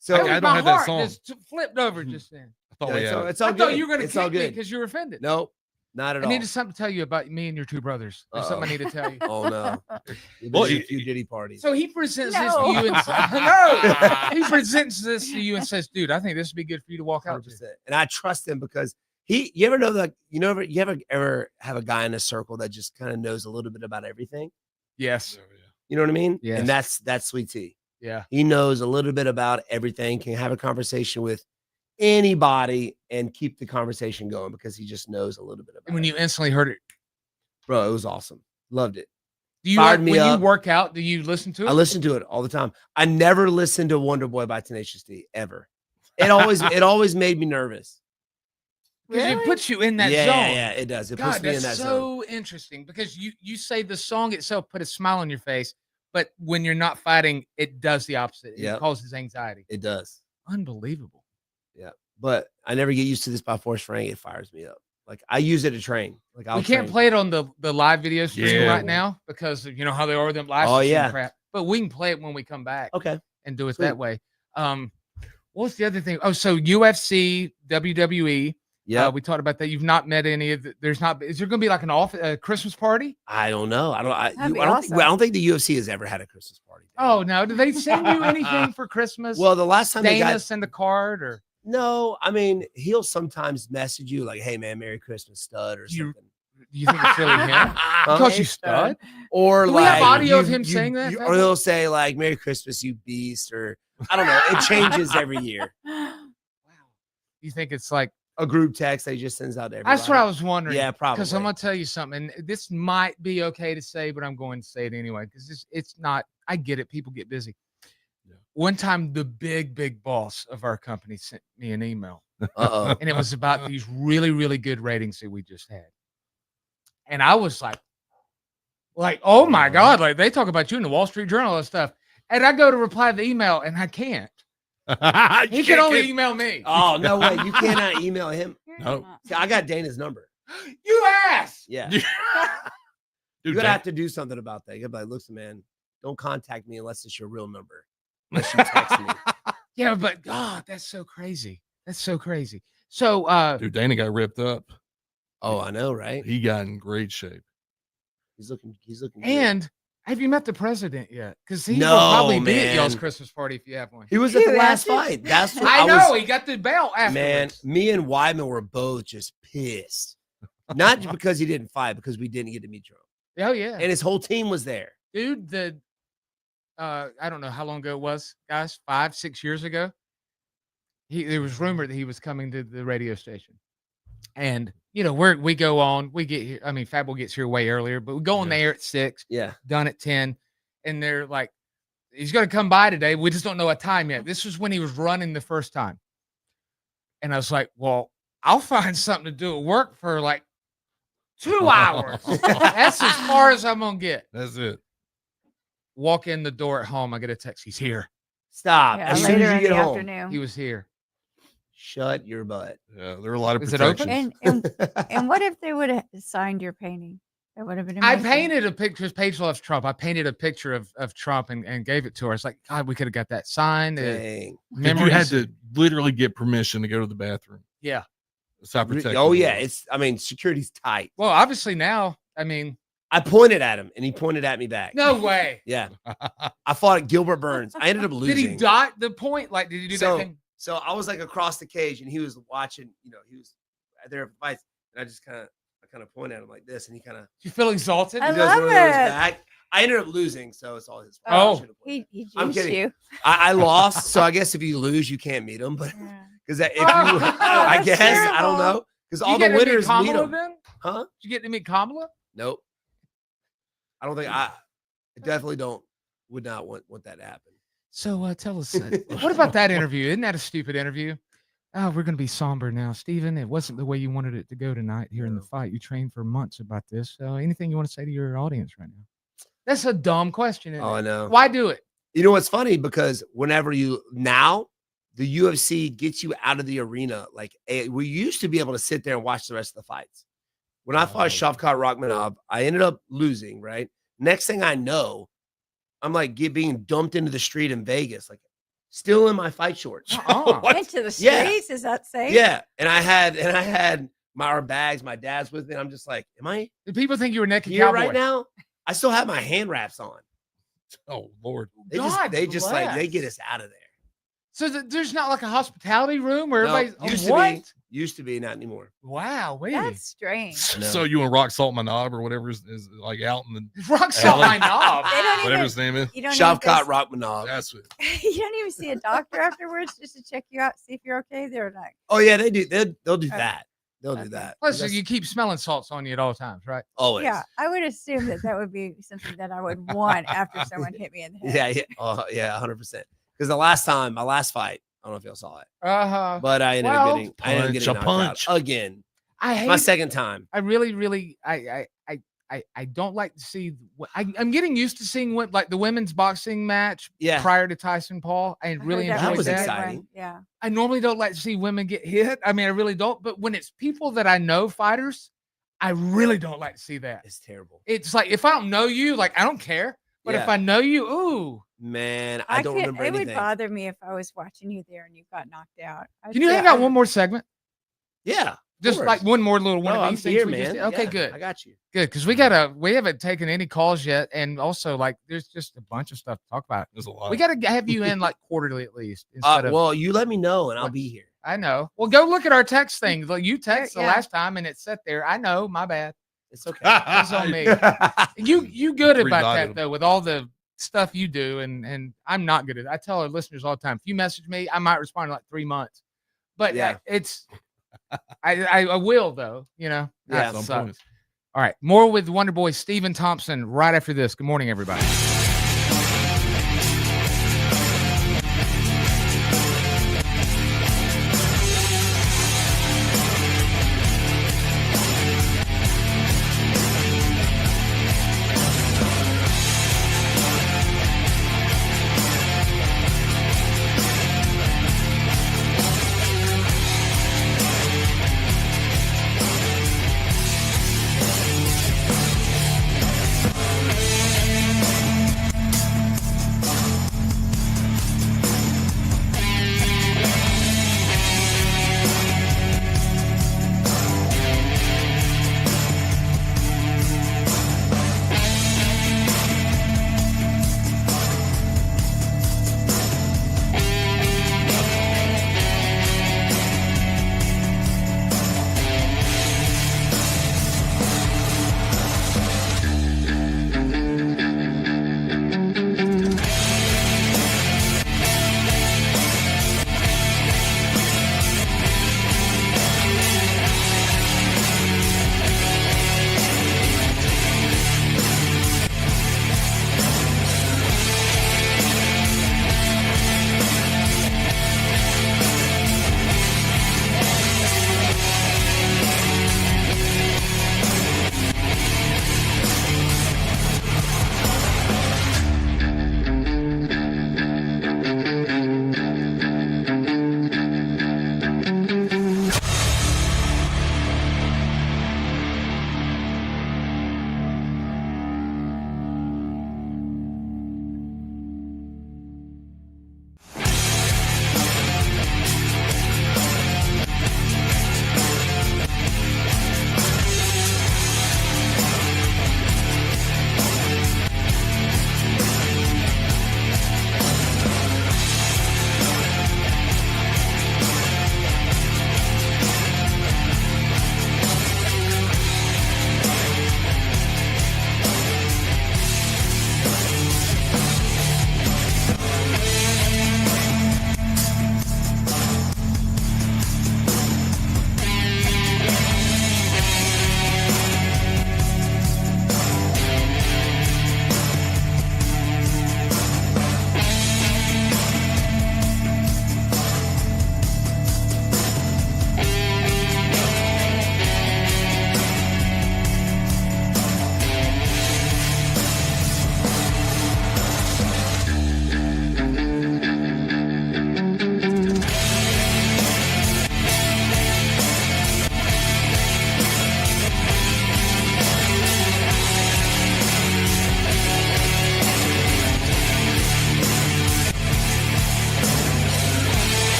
Speaker 4: So
Speaker 1: That was
Speaker 3: I don't
Speaker 1: my
Speaker 3: have that
Speaker 1: heart
Speaker 3: song.
Speaker 1: just flipped over just then.
Speaker 3: I thought
Speaker 4: yeah,
Speaker 3: we
Speaker 4: it's,
Speaker 3: had
Speaker 4: all,
Speaker 3: it.
Speaker 4: it's all
Speaker 1: I
Speaker 4: good.
Speaker 1: thought you were going to
Speaker 4: It's all
Speaker 1: kick me
Speaker 4: good.
Speaker 1: because you're offended.
Speaker 4: Nope, not at
Speaker 1: I
Speaker 4: all.
Speaker 1: need something to tell you about me and your two brothers. There's something I need to tell you.
Speaker 4: Oh no. You've
Speaker 3: Well,
Speaker 4: been to a
Speaker 3: you-
Speaker 4: few Diddy parties.
Speaker 1: So he presents this
Speaker 2: No.
Speaker 1: to you and no, he presents this to you and says, "Dude, I think this would be good for you to walk out
Speaker 4: 100%.
Speaker 1: to."
Speaker 4: And I trust him because you ever know that you ever have a guy in a circle that just kind of knows a little bit about everything?
Speaker 1: Yes.
Speaker 3: Oh, yeah.
Speaker 4: You know what I mean?
Speaker 1: Yes.
Speaker 4: And that's Sweet Tea.
Speaker 1: Yeah.
Speaker 4: He knows a little bit about everything, can have a conversation with anybody and keep the conversation going because he just knows a little bit about
Speaker 1: And when
Speaker 4: it.
Speaker 1: you instantly heard it,
Speaker 4: Bro, it was awesome. Loved it.
Speaker 1: do you
Speaker 4: Fired
Speaker 1: like,
Speaker 4: me
Speaker 1: when
Speaker 4: up.
Speaker 1: you work out? Do you listen to it?
Speaker 4: I listen to it all the time. I never listened to Wonderboy by Tenacious D ever. It always made me nervous.
Speaker 1: Because it
Speaker 2: Really?
Speaker 1: puts you in that
Speaker 4: yeah,
Speaker 1: zone.
Speaker 4: yeah, it does. It
Speaker 1: God,
Speaker 4: puts me in
Speaker 1: that's
Speaker 4: that
Speaker 1: so
Speaker 4: zone.
Speaker 1: interesting because you say the song itself put a smile on your face, but when you're not fighting, it does the opposite. It
Speaker 4: Yep.
Speaker 1: causes anxiety.
Speaker 4: It does.
Speaker 1: Unbelievable.
Speaker 4: But I never get used to this by Forrest Frank. It fires me up. Like I use it to train. Like I'll
Speaker 1: We can't
Speaker 4: train.
Speaker 1: play it on the live video stream
Speaker 3: Yeah.
Speaker 1: right now because of, you know how they are with them live
Speaker 4: Oh,
Speaker 1: stream
Speaker 4: yeah.
Speaker 1: crap. But we can play it when we come back
Speaker 4: Okay.
Speaker 1: and do it
Speaker 4: Sweet.
Speaker 1: that way. Well, What's the other thing? Oh, so UFC, WWE.
Speaker 4: Yeah.
Speaker 1: We talked about that. You've not met any of there's not, is there going to be like a Christmas party?
Speaker 4: I don't know. I
Speaker 2: That'd be
Speaker 4: don't think,
Speaker 2: awesome.
Speaker 4: I don't think the UFC has ever had a Christmas party.
Speaker 1: Oh, no. Do they send you anything for Christmas?
Speaker 4: Well, the last time they
Speaker 1: Dana
Speaker 4: got
Speaker 1: send a card or?
Speaker 4: no, I mean, he'll sometimes message you like, "Hey, man, Merry Christmas, stud," or
Speaker 1: You-
Speaker 4: something.
Speaker 1: Do you think it's really him?
Speaker 4: Huh?
Speaker 1: Because you
Speaker 2: Hey,
Speaker 1: stud?
Speaker 4: Or
Speaker 1: Do
Speaker 4: like
Speaker 1: we have audio of
Speaker 4: you-
Speaker 1: him saying that?
Speaker 4: or he'll say like, "Merry Christmas, you beast," or I don't know. It changes every year.
Speaker 1: Wow. You think it's like,
Speaker 4: A group text that he just sends out to everybody.
Speaker 1: that's what I was wondering.
Speaker 4: Yeah, probably.
Speaker 1: Because I'm going to tell you something. And this might be okay to say, but I'm going to say it anyway. Because it's not, I get it. People get busy.
Speaker 3: Yeah.
Speaker 1: One time, the big boss of our company sent me an email.
Speaker 4: Uh-oh.
Speaker 1: And it was about these really, really good ratings that we just had. And I was like, oh my God, like they talk about you in the Wall Street Journal and stuff. And I go to reply to the email and I can't. He can only email me.
Speaker 4: Oh, no way. You cannot email him.
Speaker 3: No.
Speaker 4: See, I got Dana's number.
Speaker 1: You ass.
Speaker 4: Yeah.
Speaker 3: Dude,
Speaker 4: You're gonna
Speaker 3: Dan-
Speaker 4: have to do something about that. You're like, listen, man, don't contact me unless it's your real number. Unless you text me.
Speaker 1: Yeah, but God, that's so crazy. That's so crazy. So
Speaker 3: dude, Dana got ripped up.
Speaker 4: Oh, I know, right?
Speaker 3: He got in great shape.
Speaker 4: He's looking good.
Speaker 1: and have you met the president yet? Because he
Speaker 4: No,
Speaker 1: will probably be at y'all's
Speaker 4: man.
Speaker 1: Christmas party if you have one.
Speaker 4: He was at the
Speaker 2: You
Speaker 4: last
Speaker 2: asked
Speaker 4: fight. That's what
Speaker 1: I
Speaker 4: I
Speaker 1: know
Speaker 4: was,
Speaker 1: he got the belt
Speaker 4: man.
Speaker 1: afterwards.
Speaker 4: Me and Wyman were both just pissed. Not just because he didn't fight, because we didn't get to meet Trump.
Speaker 1: Oh yeah,
Speaker 4: And his whole team was there.
Speaker 1: dude. I don't know how long ago it was, guys. 5-6 years ago. There was rumor that he was coming to the radio station, and we go on. We get here. I mean, Fabo gets here way earlier, but we go on
Speaker 3: Yeah.
Speaker 1: there at 6.
Speaker 4: Yeah.
Speaker 1: Done at 10, and they're like, he's going to come by today. We just don't know a time yet. This was when he was running the first time, and I was like, well, I'll find something to do at work for like 2 hours. That's as far as I'm gonna get.
Speaker 3: That's it.
Speaker 1: Walk in the door at home. I get a text. He's here.
Speaker 4: Stop.
Speaker 2: Yeah,
Speaker 4: As soon
Speaker 2: later
Speaker 4: as you
Speaker 2: in
Speaker 4: get
Speaker 2: the
Speaker 4: home.
Speaker 2: afternoon.
Speaker 1: He was here.
Speaker 4: Shut your butt.
Speaker 3: Yeah, there were a lot of
Speaker 1: Is it open?
Speaker 3: protections.
Speaker 2: And what if they would have signed your painting? That would have been
Speaker 1: I
Speaker 2: amazing.
Speaker 1: painted a picture. His Paige loves Trump. I painted a picture of Trump and gave it to her. It's like, God, we could have got that signed.
Speaker 4: Dang.
Speaker 3: You had
Speaker 1: Memories.
Speaker 3: to literally get permission to go to the bathroom.
Speaker 1: Yeah.
Speaker 3: That's how protected.
Speaker 4: Oh,
Speaker 3: it
Speaker 4: yeah.
Speaker 3: was.
Speaker 4: Security's tight.
Speaker 1: Well, obviously now, I mean,
Speaker 4: I pointed at him and he pointed at me back.
Speaker 1: no way.
Speaker 4: Yeah. I fought Gilbert Burns. I ended up losing.
Speaker 1: Did he dot the point? Like, did he do
Speaker 4: So-
Speaker 1: that thing?
Speaker 4: So I was like across the cage and he was watching, he was there at fights. And I just kind of point at him like this and he kind of
Speaker 1: Do you feel exalted?
Speaker 2: I
Speaker 4: does
Speaker 2: love
Speaker 4: one of those
Speaker 2: it.
Speaker 4: back. I ended up losing, so it's all his fault. I
Speaker 1: Oh.
Speaker 4: should've pointed
Speaker 2: He
Speaker 4: I'm
Speaker 2: juiced
Speaker 4: kidding.
Speaker 2: you.
Speaker 4: I lost, so I guess if you lose, you can't meet him. But
Speaker 2: Yeah.
Speaker 4: because if you,
Speaker 1: Oh,
Speaker 4: I
Speaker 2: that's
Speaker 4: guess I don't
Speaker 2: terrible.
Speaker 4: know. Because
Speaker 1: You
Speaker 4: all
Speaker 1: get
Speaker 4: the
Speaker 1: to meet
Speaker 4: winners meet
Speaker 1: Kamala
Speaker 4: him,
Speaker 1: then?
Speaker 4: huh?
Speaker 1: Did you get to meet Kamala?
Speaker 4: Nope. I don't think I definitely would not want that to happen.
Speaker 1: So tell us, what about that interview? Isn't that a stupid interview? Oh, we're going to be somber now. Steven, it wasn't the way you wanted it to go tonight here in the fight. You trained for months about this. So anything you want to say to your audience right now? That's a dumb question. Isn't
Speaker 4: Oh,
Speaker 1: it?
Speaker 4: I know.
Speaker 1: Why do it?
Speaker 4: You know what's funny? Because whenever the UFC gets you out of the arena, we used to be able to sit there and watch the rest of the fights. When I fought Shavkat Rakhmonov, I ended up losing, right? Next thing I know, I'm like being dumped into the street in Vegas, like still in my fight shorts.
Speaker 1: Uh-uh.
Speaker 2: Into the streets?
Speaker 4: Yeah.
Speaker 2: Is that safe?
Speaker 4: Yeah. And I had our bags, my dad's with me. And I'm just like, am I
Speaker 1: Do people think you were naked
Speaker 4: here
Speaker 1: cowboy?
Speaker 4: right now? I still have my hand wraps on.
Speaker 3: Oh Lord.
Speaker 4: They
Speaker 1: God
Speaker 4: just like they get
Speaker 1: bless.
Speaker 4: us out of there.
Speaker 1: So there's not like a hospitality room where
Speaker 4: No,
Speaker 1: everybody's
Speaker 4: used
Speaker 1: what?
Speaker 4: to be, used to be, not anymore.
Speaker 1: Wow, wait.
Speaker 2: That's strange.
Speaker 4: I know.
Speaker 3: So you and Rock Salt My Knob or whatever is like out in the
Speaker 1: Rock salt my
Speaker 2: They
Speaker 1: knob.
Speaker 2: don't
Speaker 3: whatever
Speaker 2: even,
Speaker 3: his name is.
Speaker 2: you don't even
Speaker 4: Shavkat
Speaker 2: go-
Speaker 4: Rakhmonov.
Speaker 3: That's it.
Speaker 2: you don't even see a doctor afterwards just to check you out, see if you're okay. They're like,
Speaker 4: Oh yeah, they do. They'll do
Speaker 2: Okay.
Speaker 4: that. They'll do
Speaker 2: Okay.
Speaker 4: that.
Speaker 1: Plus,
Speaker 4: That's
Speaker 1: you keep smelling salts on you at all times, right?
Speaker 4: always.
Speaker 2: yeah, I would assume that would be something that I would want after someone hit me in the head.
Speaker 4: Yeah, yeah. Oh, yeah, 100%. Because my last fight, I don't know if y'all saw it,
Speaker 1: Uh-huh.
Speaker 4: but I ended
Speaker 1: Well,
Speaker 4: up getting
Speaker 3: punch, a
Speaker 4: knocked
Speaker 3: punch.
Speaker 4: out again.
Speaker 1: I hate
Speaker 4: My second time.
Speaker 1: I really I don't like to see I'm getting used to seeing what like the women's boxing match
Speaker 4: Yeah.
Speaker 1: prior to Tyson Paul. I
Speaker 2: I heard
Speaker 1: really
Speaker 2: that
Speaker 1: enjoyed
Speaker 4: was
Speaker 2: a good
Speaker 1: that.
Speaker 2: one.
Speaker 4: exciting.
Speaker 2: Yeah.
Speaker 1: I normally don't like to see women get hit. I mean, I really don't. But when it's people that I know, fighters, I really don't like to see that.
Speaker 4: It's terrible.
Speaker 1: It's like if I don't know you, like I don't care. But if
Speaker 4: Yeah.
Speaker 1: I know you, ooh,
Speaker 4: Man, I don't remember
Speaker 2: It
Speaker 4: anything.
Speaker 2: would bother me if I was watching you there and you got knocked out.
Speaker 1: Can you hang out one more segment?
Speaker 4: Yeah.
Speaker 1: Just like one more little one
Speaker 4: No,
Speaker 1: of
Speaker 4: I'm
Speaker 1: these things.
Speaker 4: here,
Speaker 1: we just
Speaker 4: man.
Speaker 1: did? Okay,
Speaker 4: Yeah,
Speaker 1: good.
Speaker 4: I got you.
Speaker 1: Good, because we haven't taken any calls yet, and also like there's just a bunch of stuff to talk about.
Speaker 3: There's a lot.
Speaker 1: We got to have you in like quarterly at least. Instead of,
Speaker 4: Well, you let me know and I'll be here.
Speaker 1: I know. Well, go look at our text thing. Like you text the
Speaker 2: Yeah.
Speaker 1: last time and it sat there. I know. My bad.
Speaker 4: It's okay.
Speaker 1: It's on me. You good about
Speaker 3: Redotted
Speaker 1: that
Speaker 3: them.
Speaker 1: though, with all the stuff you do, and I'm not good at it. I tell our listeners all the time, if you message me, I might respond in like 3 months. But
Speaker 4: Yeah.
Speaker 1: I will though, you know.
Speaker 4: Yeah.
Speaker 1: That
Speaker 3: Some
Speaker 1: sucks.
Speaker 3: points.
Speaker 1: All right, more with Wonderboy Stephen Thompson right after this. Good morning, everybody.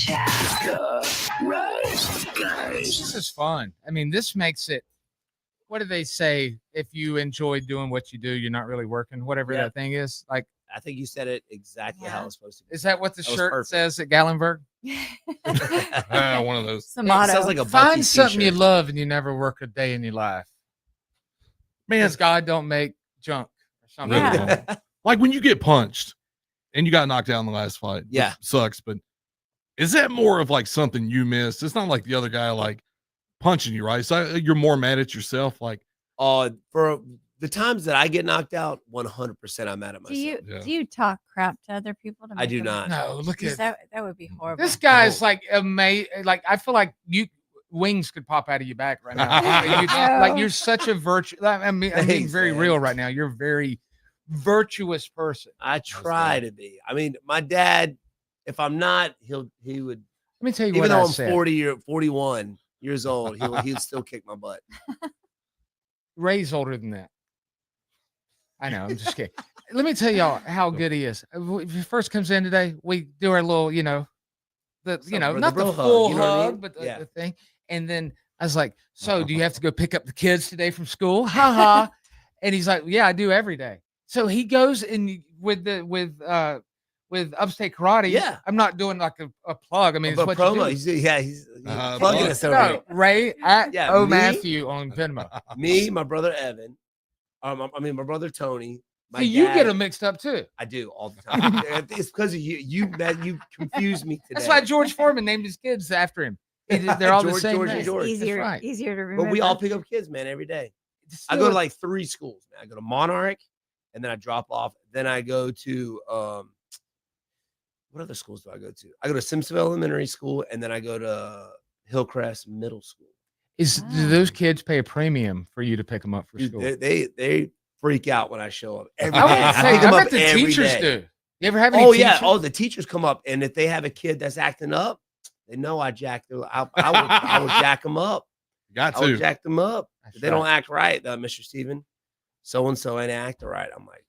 Speaker 7: Show.
Speaker 1: This is fun. I mean, this makes it. What do they say? If you enjoy doing what you do, you're not really working. Whatever
Speaker 4: Yeah.
Speaker 1: that thing is. Like,
Speaker 4: I think you said it exactly how
Speaker 2: Yeah.
Speaker 4: it's supposed to be.
Speaker 1: is that what the
Speaker 4: That was
Speaker 1: shirt
Speaker 4: perfect.
Speaker 1: says at Gallenberg?
Speaker 3: One of those.
Speaker 2: It's the motto.
Speaker 4: Sounds like a
Speaker 1: Find
Speaker 4: Bucky
Speaker 1: something you
Speaker 4: t-shirt.
Speaker 1: love and you never work a day in your life.
Speaker 3: Man,
Speaker 1: Because God don't make junk or something.
Speaker 3: really
Speaker 2: Yeah.
Speaker 3: don't. Like when you get punched and you got knocked out in the last fight.
Speaker 4: Yeah.
Speaker 3: Which sucks, but is that more of like something you missed? It's not like the other guy like punching you, right? So you're more mad at yourself. Like,
Speaker 4: For the times that I get knocked out, 100% I'm mad at myself.
Speaker 3: Yeah.
Speaker 2: Do you talk crap to other people? To
Speaker 4: I
Speaker 2: make
Speaker 4: do
Speaker 2: them-
Speaker 4: not.
Speaker 1: No, look
Speaker 2: Because
Speaker 1: at
Speaker 2: that would be horrible.
Speaker 1: this guy's like amazing. Like, I feel like wings could pop out of your back right now. Like you're such a I'm being
Speaker 4: Thanks,
Speaker 1: very
Speaker 4: man.
Speaker 1: real right now. You're a very virtuous person.
Speaker 4: I try to be. I mean, my dad, if I'm not, he would,
Speaker 1: Let me tell you
Speaker 4: even
Speaker 1: what
Speaker 4: though
Speaker 1: I
Speaker 4: I'm
Speaker 1: said.
Speaker 4: 41 years old, he'd still kick my butt.
Speaker 1: Ray's older than that. I know. I'm just kidding. Let me tell y'all how good he is. If he first comes in today, we do our little,
Speaker 4: brother,
Speaker 1: not the
Speaker 4: bro hug,
Speaker 1: full
Speaker 4: you know what I
Speaker 1: hug,
Speaker 4: mean?
Speaker 1: but
Speaker 4: Yeah.
Speaker 1: the thing. And then I was like, "So, do you have to go pick up the kids today from school?" Ha ha. And he's like, "Yeah, I do every day." So he goes in with Upstate Karate.
Speaker 4: Yeah.
Speaker 1: I'm not doing like a plug. I mean, it's
Speaker 4: But
Speaker 1: what
Speaker 4: promo,
Speaker 1: you do.
Speaker 4: he's
Speaker 3: Uh-huh,
Speaker 4: plugging
Speaker 3: plug.
Speaker 4: us over
Speaker 1: No,
Speaker 4: here.
Speaker 1: Ray at
Speaker 4: Yeah,
Speaker 1: O
Speaker 4: me?
Speaker 1: Matthew on Venmo.
Speaker 4: Me, my brother Evan, my brother Tony. My
Speaker 1: See, you get
Speaker 4: dad-
Speaker 1: them mixed up too.
Speaker 4: I do all the time. It's because of you. You confused me today.
Speaker 1: That's why George Foreman named his kids after him. They're all the
Speaker 4: George,
Speaker 1: same
Speaker 4: George, and
Speaker 1: name.
Speaker 4: George.
Speaker 2: Easier,
Speaker 1: right.
Speaker 2: easier to remember.
Speaker 4: But we all pick up kids, man, every day.
Speaker 1: It's
Speaker 4: I go to
Speaker 1: still-
Speaker 4: like 3 schools, man. I go to Monarch, and then I drop off. Then I go to what other schools do I go to? I go to Simpsonville Elementary School, and then I go to Hillcrest Middle School.
Speaker 1: do
Speaker 2: Wow.
Speaker 1: those kids pay a premium for you to pick them up for
Speaker 4: Dude,
Speaker 1: school?
Speaker 4: they freak out when I show up. Every
Speaker 1: I
Speaker 4: day.
Speaker 1: would
Speaker 4: I
Speaker 1: say,
Speaker 4: pick
Speaker 1: I
Speaker 4: them up
Speaker 1: bet the
Speaker 4: every
Speaker 1: teachers
Speaker 4: day.
Speaker 1: do. You ever have any
Speaker 4: Oh
Speaker 1: teachers?
Speaker 4: yeah. Oh, the teachers come up, and if they have a kid that's acting up, they know I jack them. I would jack them up.
Speaker 3: got
Speaker 4: I would
Speaker 3: to.
Speaker 4: jack them up.
Speaker 1: That's
Speaker 4: If they don't act right, Mr. Steven, so and so ain't acting right. I'm like,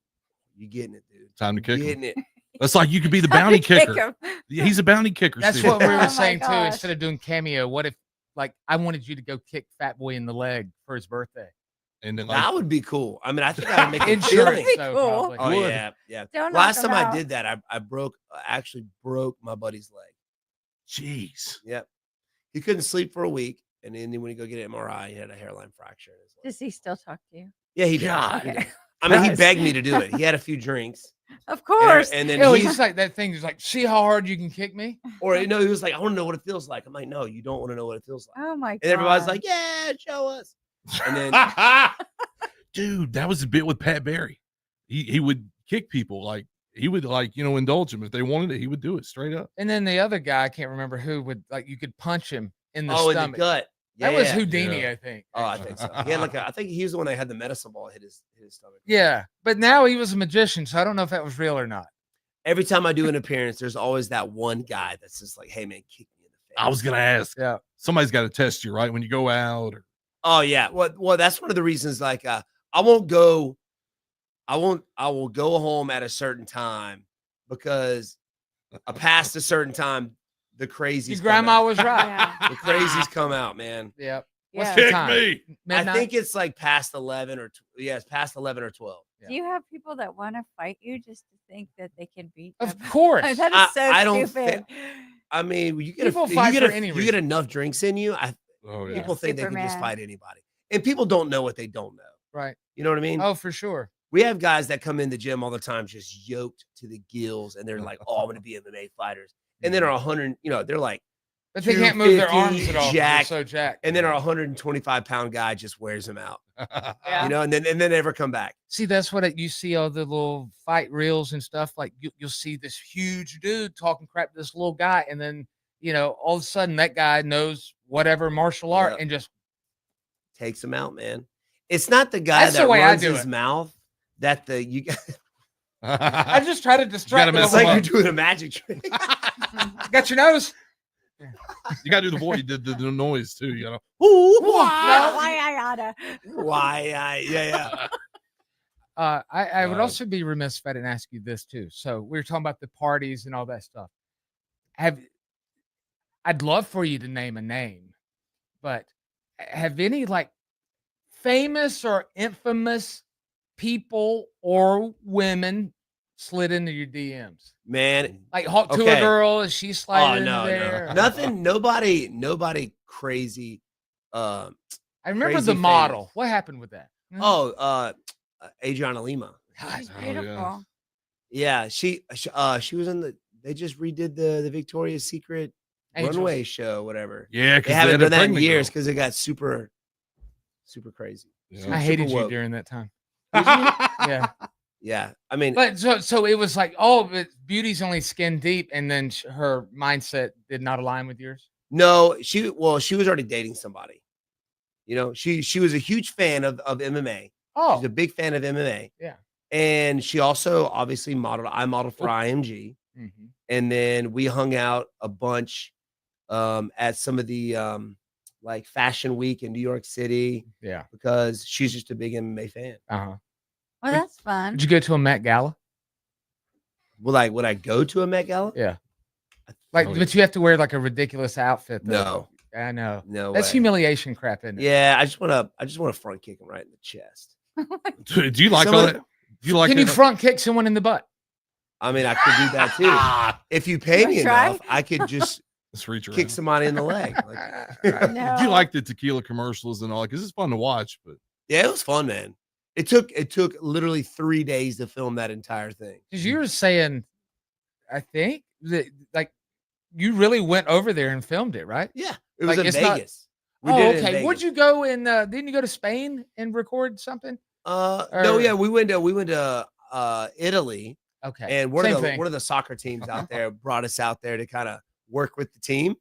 Speaker 4: you getting it, dude?
Speaker 3: Time to
Speaker 4: You
Speaker 3: kick him.
Speaker 4: getting it?
Speaker 3: That's like you could be the
Speaker 2: Time to
Speaker 3: bounty
Speaker 2: kick
Speaker 3: kicker.
Speaker 2: 'em.
Speaker 3: He's a bounty kicker.
Speaker 1: That's
Speaker 3: Steve.
Speaker 1: what we
Speaker 2: Oh
Speaker 1: were
Speaker 2: my
Speaker 1: saying too.
Speaker 2: gosh.
Speaker 1: Instead of doing cameo, what if like I wanted you to go kick Fat Boy in the leg for his birthday?
Speaker 3: And then like,
Speaker 4: That would be cool. I mean, I think I would make it
Speaker 1: Insurance,
Speaker 4: killing.
Speaker 1: so
Speaker 2: Cool.
Speaker 1: probably.
Speaker 4: Oh
Speaker 3: Would.
Speaker 4: yeah.
Speaker 2: Don't knock
Speaker 4: Last
Speaker 2: 'em
Speaker 4: time I
Speaker 2: out.
Speaker 4: did that, I actually broke my buddy's leg.
Speaker 3: jeez.
Speaker 4: Yep. He couldn't sleep for a week, and then when he go get an MRI, he had a hairline fracture in his leg.
Speaker 2: Does he still talk to you?
Speaker 4: Yeah, he did.
Speaker 3: God.
Speaker 4: He did.
Speaker 2: Okay.
Speaker 4: I mean, he
Speaker 2: Nice.
Speaker 4: begged me to do it. He had a few drinks,
Speaker 2: Of course.
Speaker 4: and then
Speaker 1: He's
Speaker 4: he's
Speaker 1: just like that thing. Is like, see how hard you can kick me?
Speaker 4: or he was like, I want to know what it feels like. I'm like, no, you don't want to know what it feels like.
Speaker 2: Oh my god.
Speaker 4: And everybody's like, yeah, show us. And then
Speaker 3: Dude, that was a bit with Pat Barry. He would kick people like he would like indulge them if they wanted it. He would do it straight up.
Speaker 1: And then the other guy, I can't remember who would like you could punch him in the
Speaker 4: in the
Speaker 1: stomach.
Speaker 4: gut.
Speaker 1: That was
Speaker 4: Yeah.
Speaker 1: Houdini,
Speaker 3: Yeah.
Speaker 1: I think.
Speaker 4: Oh, I think so. He had like I think he was the one that had the medicine ball hit his stomach.
Speaker 1: Yeah, but now he was a magician, so I don't know if that was real or not.
Speaker 4: Every time I do an appearance, there's always that one guy that's just like, hey man, kick me in the face.
Speaker 3: I was gonna ask.
Speaker 1: Yeah.
Speaker 3: Somebody's got to test you, right? When you go out or
Speaker 4: Oh yeah. Well, that's one of the reasons. Like, I will go home at a certain time because past a certain time, the crazies.
Speaker 1: Your
Speaker 4: come
Speaker 1: grandma
Speaker 4: out.
Speaker 1: was right.
Speaker 2: Yeah.
Speaker 4: The crazies come out, man.
Speaker 1: Yep.
Speaker 2: Yeah.
Speaker 1: What's the
Speaker 3: kick
Speaker 1: time?
Speaker 3: me.
Speaker 1: Midnight?
Speaker 4: I think it's like past 11 or it's past 11 or 12.
Speaker 2: Do you have people that want to fight you just to think that they can beat?
Speaker 1: Of
Speaker 2: them?
Speaker 1: course.
Speaker 2: That
Speaker 4: I-
Speaker 2: is so
Speaker 4: I don't
Speaker 2: stupid.
Speaker 4: I mean, you get
Speaker 1: People fight for any
Speaker 4: you
Speaker 1: reason.
Speaker 4: get enough drinks in you.
Speaker 3: Oh yeah.
Speaker 4: People think they can just
Speaker 2: Superman.
Speaker 4: fight anybody, and people don't know what they don't know.
Speaker 1: Right.
Speaker 4: You know what I mean?
Speaker 1: Oh, for sure.
Speaker 4: We have guys that come in the gym all the time, just yoked to the gills, and they're like, "Oh, I'm going to be MMA fighters," and then are 100. They're like,
Speaker 1: But they can't move their
Speaker 4: 250
Speaker 1: arms at all. 'cause
Speaker 4: jacked,
Speaker 1: they're so jacked.
Speaker 4: and then our 125-pound guy just wears them out.
Speaker 2: Yeah.
Speaker 4: And then they never come back.
Speaker 1: See, that's what you see all the little fight reels and stuff. Like you'll see this huge dude talking crap to this little guy, and then all of a sudden that guy knows whatever martial art
Speaker 4: Yep.
Speaker 1: and just
Speaker 4: Takes them out, man. It's not the guy
Speaker 1: That's the
Speaker 4: that
Speaker 1: way I
Speaker 4: runs
Speaker 1: do
Speaker 4: his
Speaker 1: it.
Speaker 4: mouth that
Speaker 1: I just try to distract.
Speaker 3: gotta
Speaker 1: them.
Speaker 4: it's
Speaker 3: mess
Speaker 4: like
Speaker 3: him
Speaker 4: you're
Speaker 3: up.
Speaker 4: doing a magic trick.
Speaker 1: Got your nose.
Speaker 3: You gotta do the voice, the noise too. You know.
Speaker 2: No, why I oughta.
Speaker 4: Yeah.
Speaker 1: I would
Speaker 3: God.
Speaker 1: also be remiss if I didn't ask you this too. So we were talking about the parties and all that stuff. I'd love for you to name a name, but have any like famous or infamous people or women slid into your DMs?
Speaker 4: Man,
Speaker 1: Like Hawk Tour
Speaker 4: Okay.
Speaker 1: Girl, is she sliding
Speaker 4: no,
Speaker 1: into there?
Speaker 4: no. Nothing, nobody crazy.
Speaker 1: I remember
Speaker 4: crazy
Speaker 1: the model.
Speaker 4: famous.
Speaker 1: What happened with that?
Speaker 4: Adriana Lima.
Speaker 2: She's
Speaker 3: Oh, yeah.
Speaker 2: beautiful.
Speaker 4: Yeah, she was in they just redid the Victoria's Secret
Speaker 1: Angels.
Speaker 4: runway show, whatever.
Speaker 3: Yeah,
Speaker 4: They
Speaker 3: because
Speaker 4: haven't
Speaker 3: had a
Speaker 4: done that in
Speaker 3: pregnant
Speaker 4: years
Speaker 3: girl.
Speaker 4: because it got super crazy.
Speaker 3: Yeah.
Speaker 1: I hated you
Speaker 4: woke.
Speaker 1: during that time.
Speaker 4: Did you?
Speaker 1: Yeah.
Speaker 4: Yeah, I mean,
Speaker 1: But so it was like, oh, but beauty's only skin deep, and then her mindset did not align with yours.
Speaker 4: no, she was already dating somebody. You know, she was a huge fan of MMA.
Speaker 1: Oh,
Speaker 4: She's a big fan of MMA.
Speaker 1: Yeah.
Speaker 4: And she also obviously modeled. I modeled for IMG.
Speaker 1: mhm.
Speaker 4: And then we hung out a bunch at some of the like Fashion Week in New York City
Speaker 1: Yeah.
Speaker 4: because she's just a big MMA fan.
Speaker 1: Uh-huh.
Speaker 2: Well, that's fun.
Speaker 1: Did you go to a Met Gala?
Speaker 4: Would I go to a Met Gala?
Speaker 1: Yeah. Like,
Speaker 3: Oh,
Speaker 1: but you have to wear like a ridiculous outfit. Though.
Speaker 4: No.
Speaker 1: I know.
Speaker 4: No
Speaker 1: That's
Speaker 4: way.
Speaker 1: humiliation crap, isn't it?
Speaker 4: Yeah, I just want to front kick him right in the chest.
Speaker 3: Do you like all
Speaker 4: Someone-
Speaker 3: that? Do you like
Speaker 1: Can you
Speaker 3: that?
Speaker 1: front kick someone in the butt?
Speaker 4: I mean, I could do that too. If you pay me
Speaker 2: Wanna try?
Speaker 4: enough, I could just
Speaker 3: Let's reach around.
Speaker 4: kick somebody in the leg. Like,
Speaker 2: No.
Speaker 3: Do you like the tequila commercials and all? Because it's fun to watch, but
Speaker 4: yeah, it was fun, man. It took literally 3 days to film that entire thing.
Speaker 1: Because you were saying, I think that like you really went over there and filmed it, right?
Speaker 4: Yeah, it was
Speaker 1: Like,
Speaker 4: in
Speaker 1: it's not-
Speaker 4: Vegas. We
Speaker 1: Oh,
Speaker 4: did it in
Speaker 1: okay.
Speaker 4: Vegas.
Speaker 1: Where'd you go in? Didn't you go to Spain and record something?
Speaker 4: No,
Speaker 1: or-
Speaker 4: yeah, we went to Italy,
Speaker 1: Okay.
Speaker 4: and
Speaker 1: Same thing.
Speaker 4: one of the soccer teams out there brought us out there to kind of work with the team.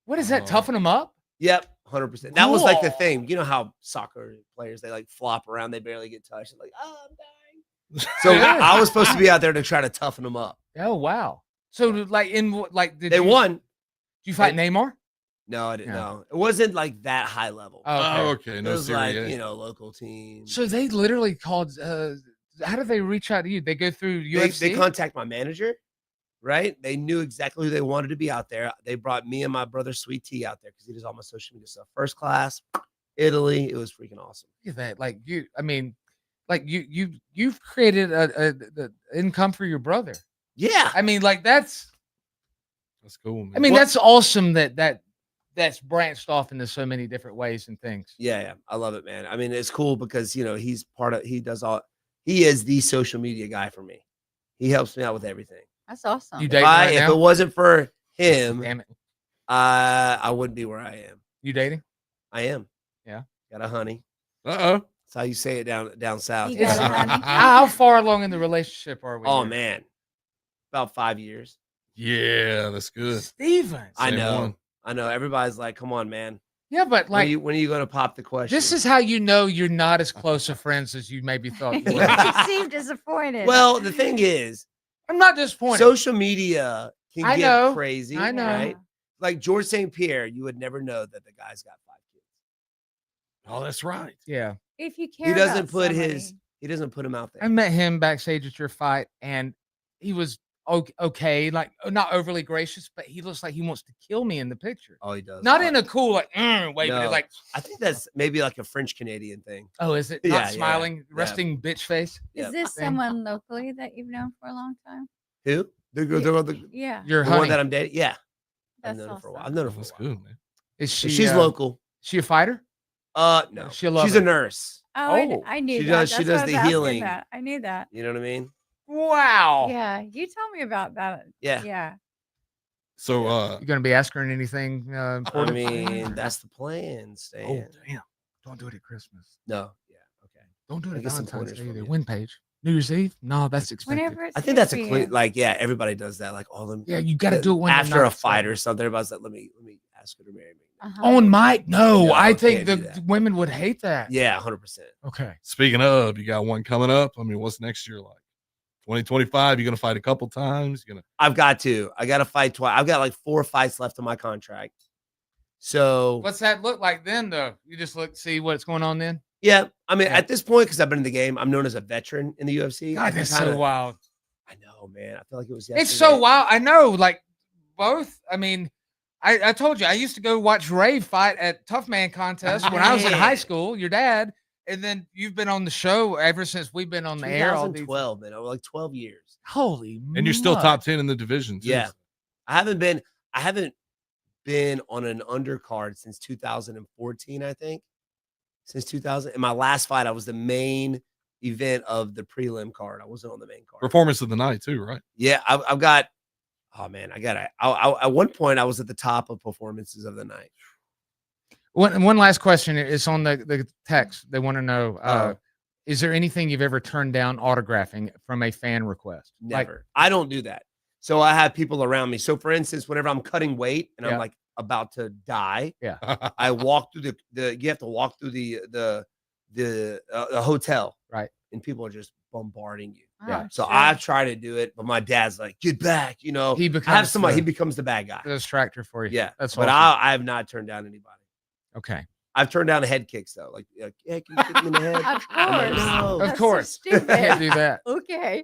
Speaker 1: What is that?
Speaker 3: Oh.
Speaker 1: Toughen them up?
Speaker 4: Yep, 100%. That was like the
Speaker 1: Cool.
Speaker 4: thing. You know how soccer players they like flop around, they barely get touched. They're like, oh, I'm dying. So
Speaker 1: Yeah.
Speaker 4: I was supposed to be out there to try to toughen them up.
Speaker 1: Oh wow. So like did
Speaker 4: They
Speaker 1: you,
Speaker 4: won.
Speaker 1: Did you fight
Speaker 4: They-
Speaker 1: Neymar?
Speaker 4: No, I didn't
Speaker 1: Yeah.
Speaker 4: know. It wasn't like that high level.
Speaker 1: Oh,
Speaker 3: okay,
Speaker 4: It
Speaker 3: no
Speaker 4: was like,
Speaker 3: Serie A.
Speaker 4: you know, local team.
Speaker 1: So they literally called. How did they reach out to you? They go through
Speaker 4: They
Speaker 1: UFC.
Speaker 4: contact my manager, right? They knew exactly who they wanted to be out there. They brought me and my brother Sweet Tea out there because he does all my social media stuff. First class, Italy. It was freaking awesome.
Speaker 1: Look at that. Like you. I mean, like you've created a income for your brother.
Speaker 4: Yeah.
Speaker 1: I mean, like that's.
Speaker 3: That's cool, man.
Speaker 1: I mean,
Speaker 4: What-
Speaker 1: that's awesome that's branched off into so many different ways and things.
Speaker 4: Yeah. I love it, man. I mean, it's cool because, you know, he is the social media guy for me. He helps me out with everything.
Speaker 2: That's awesome.
Speaker 1: You
Speaker 4: If,
Speaker 1: dating right
Speaker 4: if
Speaker 1: now?
Speaker 4: it wasn't for him,
Speaker 1: Damn it.
Speaker 4: I wouldn't be where I am.
Speaker 1: You dating?
Speaker 4: I am.
Speaker 1: Yeah.
Speaker 4: Got a honey.
Speaker 3: Uh-oh.
Speaker 4: That's how you say it down south.
Speaker 2: You got a honey?
Speaker 1: How far along in the relationship are we?
Speaker 4: Oh
Speaker 1: here?
Speaker 4: man. About 5 years.
Speaker 3: Yeah, that's good.
Speaker 1: Stevens.
Speaker 4: I
Speaker 3: Same
Speaker 4: know.
Speaker 3: one.
Speaker 4: I know. Everybody's like, come on, man.
Speaker 1: Yeah, but like
Speaker 4: When are you gonna pop the question?
Speaker 1: this is how you know you're not as close of friends as you maybe thought you were.
Speaker 4: Yeah.
Speaker 2: You seem disappointed.
Speaker 4: well, the thing is,
Speaker 1: I'm not disappointed.
Speaker 4: social media can
Speaker 1: I
Speaker 4: get
Speaker 1: know.
Speaker 4: crazy.
Speaker 1: I know.
Speaker 4: Right? Like George St. Pierre, you would never know that the guy's got 5 kids.
Speaker 3: Oh, that's right.
Speaker 1: Yeah.
Speaker 2: if you care,
Speaker 4: He doesn't
Speaker 2: about
Speaker 4: put
Speaker 2: somebody,
Speaker 4: he doesn't put him out there.
Speaker 1: I met him backstage at your fight and he was okay, like not overly gracious, but he looks like he wants to kill me in the picture.
Speaker 4: Oh, he does.
Speaker 1: Not in a cool like way, but
Speaker 4: No.
Speaker 1: like,
Speaker 4: I think that's maybe like a French Canadian thing.
Speaker 1: oh, is it
Speaker 4: Yeah,
Speaker 1: not
Speaker 4: yeah,
Speaker 1: smiling,
Speaker 4: yeah.
Speaker 1: resting bitch face?
Speaker 4: Yeah.
Speaker 2: is this
Speaker 1: Thing.
Speaker 2: someone locally that you've known for a long time?
Speaker 4: Who? The
Speaker 2: Yeah,
Speaker 1: Your
Speaker 4: one
Speaker 1: honey.
Speaker 4: that I'm dating? Yeah. I've
Speaker 2: that's
Speaker 4: known her for a while.
Speaker 2: awesome.
Speaker 4: I've known her for a
Speaker 3: That's
Speaker 4: while.
Speaker 3: good, man.
Speaker 1: Is she?
Speaker 4: She's local.
Speaker 1: She a fighter?
Speaker 4: No.
Speaker 1: She a lover?
Speaker 4: She's a nurse.
Speaker 2: Oh,
Speaker 1: Oh,
Speaker 2: I knew
Speaker 4: she
Speaker 2: that.
Speaker 4: does- she
Speaker 2: That's
Speaker 4: does
Speaker 2: why I
Speaker 4: the
Speaker 2: was asking
Speaker 4: healing.
Speaker 2: that. I knew that.
Speaker 4: You know what I mean?
Speaker 1: Wow.
Speaker 2: Yeah, you told me about that.
Speaker 4: Yeah.
Speaker 2: Yeah.
Speaker 3: So
Speaker 1: You gonna be asking her anything
Speaker 4: I
Speaker 1: important?
Speaker 4: mean, that's the plan,
Speaker 3: oh
Speaker 4: Stan.
Speaker 1: damn! Don't do it at Christmas.
Speaker 4: No. Yeah. Okay.
Speaker 1: Don't do it
Speaker 4: I
Speaker 1: at
Speaker 4: get some
Speaker 1: Valentine's
Speaker 4: pointers
Speaker 1: Day
Speaker 4: from
Speaker 1: either.
Speaker 4: you.
Speaker 1: Win page. New Year's Eve? No, that's expected.
Speaker 2: Whenever it's
Speaker 4: I think
Speaker 2: good
Speaker 4: that's
Speaker 2: for
Speaker 4: a
Speaker 2: you.
Speaker 4: clean, like, yeah, everybody does that. Like all them.
Speaker 1: Yeah, you got to do it when
Speaker 4: after
Speaker 1: you're
Speaker 4: a
Speaker 1: not
Speaker 4: fight
Speaker 1: excited.
Speaker 4: or something. Everybody's like, let me ask her to marry me.
Speaker 2: Uh-huh.
Speaker 1: On mic? No,
Speaker 4: No,
Speaker 1: I
Speaker 4: can't
Speaker 1: think
Speaker 4: do
Speaker 1: the
Speaker 4: that.
Speaker 1: women would hate that.
Speaker 4: Yeah, 100%.
Speaker 1: Okay.
Speaker 3: speaking of, you got one coming up. I mean, what's next year like? 2025, you're gonna fight a couple times. You're gonna
Speaker 4: I got to fight twice. I've got like 4 fights left on my contract. So
Speaker 1: What's that look like then, though? You just see what's going on then?
Speaker 4: yeah, I mean,
Speaker 1: Yeah.
Speaker 4: at this point, because I've been in the game, I'm known as a veteran in the UFC. I
Speaker 1: God,
Speaker 4: can
Speaker 1: that's
Speaker 4: kinda-
Speaker 1: so wild.
Speaker 4: I know, man. I feel like it was
Speaker 1: It's so
Speaker 4: yesterday.
Speaker 1: wild. I know, like both. I mean, I told you I used to go watch Ray fight at Tough Man contest when I was in high
Speaker 4: Man.
Speaker 1: school. Your dad, and then you've been on the show ever since we've been on the air. All these
Speaker 4: 2012, man. Over like 12 years.
Speaker 1: holy,
Speaker 3: And you're still
Speaker 1: mud.
Speaker 3: top 10 in the division. Too.
Speaker 4: Yeah. I haven't been on an undercard since 2014, I think. Since 2000. In my last fight, I was the main event of the prelim card. I wasn't on the main card.
Speaker 3: Performance of the night too, right?
Speaker 4: Yeah, I've got. Oh man, at one point I was at the top of performances of the night.
Speaker 1: One last question is on the text. They want to know:
Speaker 4: Uh-oh.
Speaker 1: is there anything you've ever turned down autographing from a fan request?
Speaker 4: Never. I don't do that. So I have people around me. So for instance, whenever I'm cutting weight and I'm
Speaker 1: Yeah.
Speaker 4: like about to die,
Speaker 1: Yeah.
Speaker 4: I walk through the you have to walk through the hotel,
Speaker 1: Right.
Speaker 4: and people are just bombarding you.
Speaker 1: Yeah.
Speaker 4: So
Speaker 2: sure.
Speaker 4: I try to do it, but my dad's like, "Get back!" You know,
Speaker 1: He
Speaker 4: I have
Speaker 1: becomes
Speaker 4: somebody. He
Speaker 1: the
Speaker 4: becomes the bad guy.
Speaker 1: distractor for you.
Speaker 4: Yeah,
Speaker 1: that's
Speaker 4: but
Speaker 1: awesome.
Speaker 4: I have not turned down anybody.
Speaker 1: Okay.
Speaker 4: I've turned down head kicks though. Like yeah, can you kick me in the head?
Speaker 2: Of
Speaker 4: I'm like,
Speaker 2: course.
Speaker 4: no.
Speaker 1: Of
Speaker 2: That's so
Speaker 1: course.
Speaker 2: stupid.
Speaker 1: Can't do that.
Speaker 2: Okay.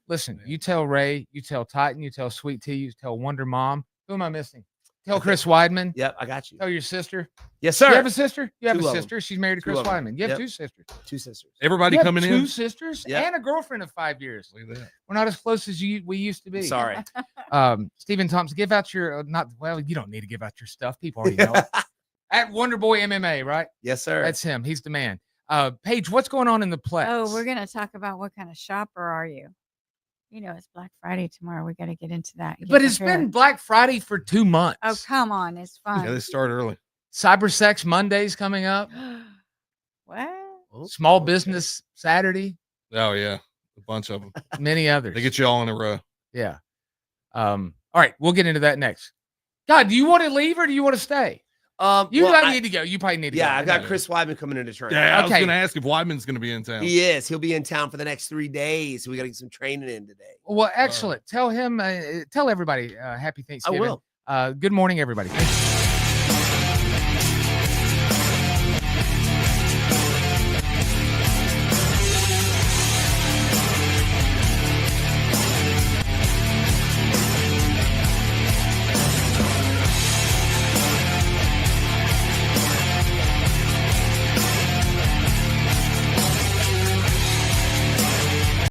Speaker 1: Listen, you tell Ray, you tell Titan, you tell Sweet Tea, you tell Wonder Mom. Who am I missing? Tell Chris Weidman.
Speaker 4: Yep, I got you.
Speaker 1: Tell your sister.
Speaker 4: Yes,
Speaker 1: You
Speaker 4: sir.
Speaker 1: have a sister? You have
Speaker 4: Two
Speaker 1: a
Speaker 4: of 'em.
Speaker 1: sister. She's married to
Speaker 4: Two
Speaker 1: Chris
Speaker 4: of 'em.
Speaker 1: Weidman. You have
Speaker 4: Yep.
Speaker 1: two sisters.
Speaker 4: Two sisters.
Speaker 3: Everybody
Speaker 1: You have
Speaker 3: coming
Speaker 1: two
Speaker 3: in.
Speaker 1: sisters
Speaker 4: Yep.
Speaker 1: and a girlfriend of 5 years.
Speaker 3: Look at that.
Speaker 1: We're not as close as we used to be.
Speaker 4: Sorry.
Speaker 1: Stephen Thompson, give out your you don't need to give out your stuff. People already know it. At Wonderboy MMA, right?
Speaker 4: Yes, sir.
Speaker 1: That's him. He's the man. Paige, what's going on in the Plex?
Speaker 2: Oh, we're gonna talk about what kind of shopper are you? You know, it's Black Friday tomorrow. We got to get into that. and
Speaker 1: But
Speaker 2: get
Speaker 1: it's been
Speaker 2: prepared.
Speaker 1: Black Friday for 2 months.
Speaker 2: Oh, come on, it's fun.
Speaker 3: Yeah, they start early.
Speaker 1: Cyber Sex Mondays coming up.
Speaker 2: What?
Speaker 4: Oh,
Speaker 1: Small
Speaker 4: okay.
Speaker 1: Business Saturday.
Speaker 3: Oh yeah, a bunch of them.
Speaker 1: Many others.
Speaker 3: They get you all in a row.
Speaker 1: Yeah. All right, we'll get into that next. God, do you want to leave or do you want to stay? You
Speaker 4: well,
Speaker 1: might
Speaker 4: I-
Speaker 1: need to go. You probably need to go.
Speaker 4: Yeah, I got
Speaker 3: Yeah.
Speaker 4: Chris Weidman coming into training.
Speaker 3: Yeah, I was
Speaker 1: Okay.
Speaker 3: going to ask if Weidman's going to be in town.
Speaker 4: He is. He'll be in town for the next 3 days. So we got to get some training in today.
Speaker 1: Well, excellent. Tell him, tell everybody, happy
Speaker 4: I
Speaker 1: Thanksgiving.
Speaker 4: will.
Speaker 1: Good morning, everybody. Thank you.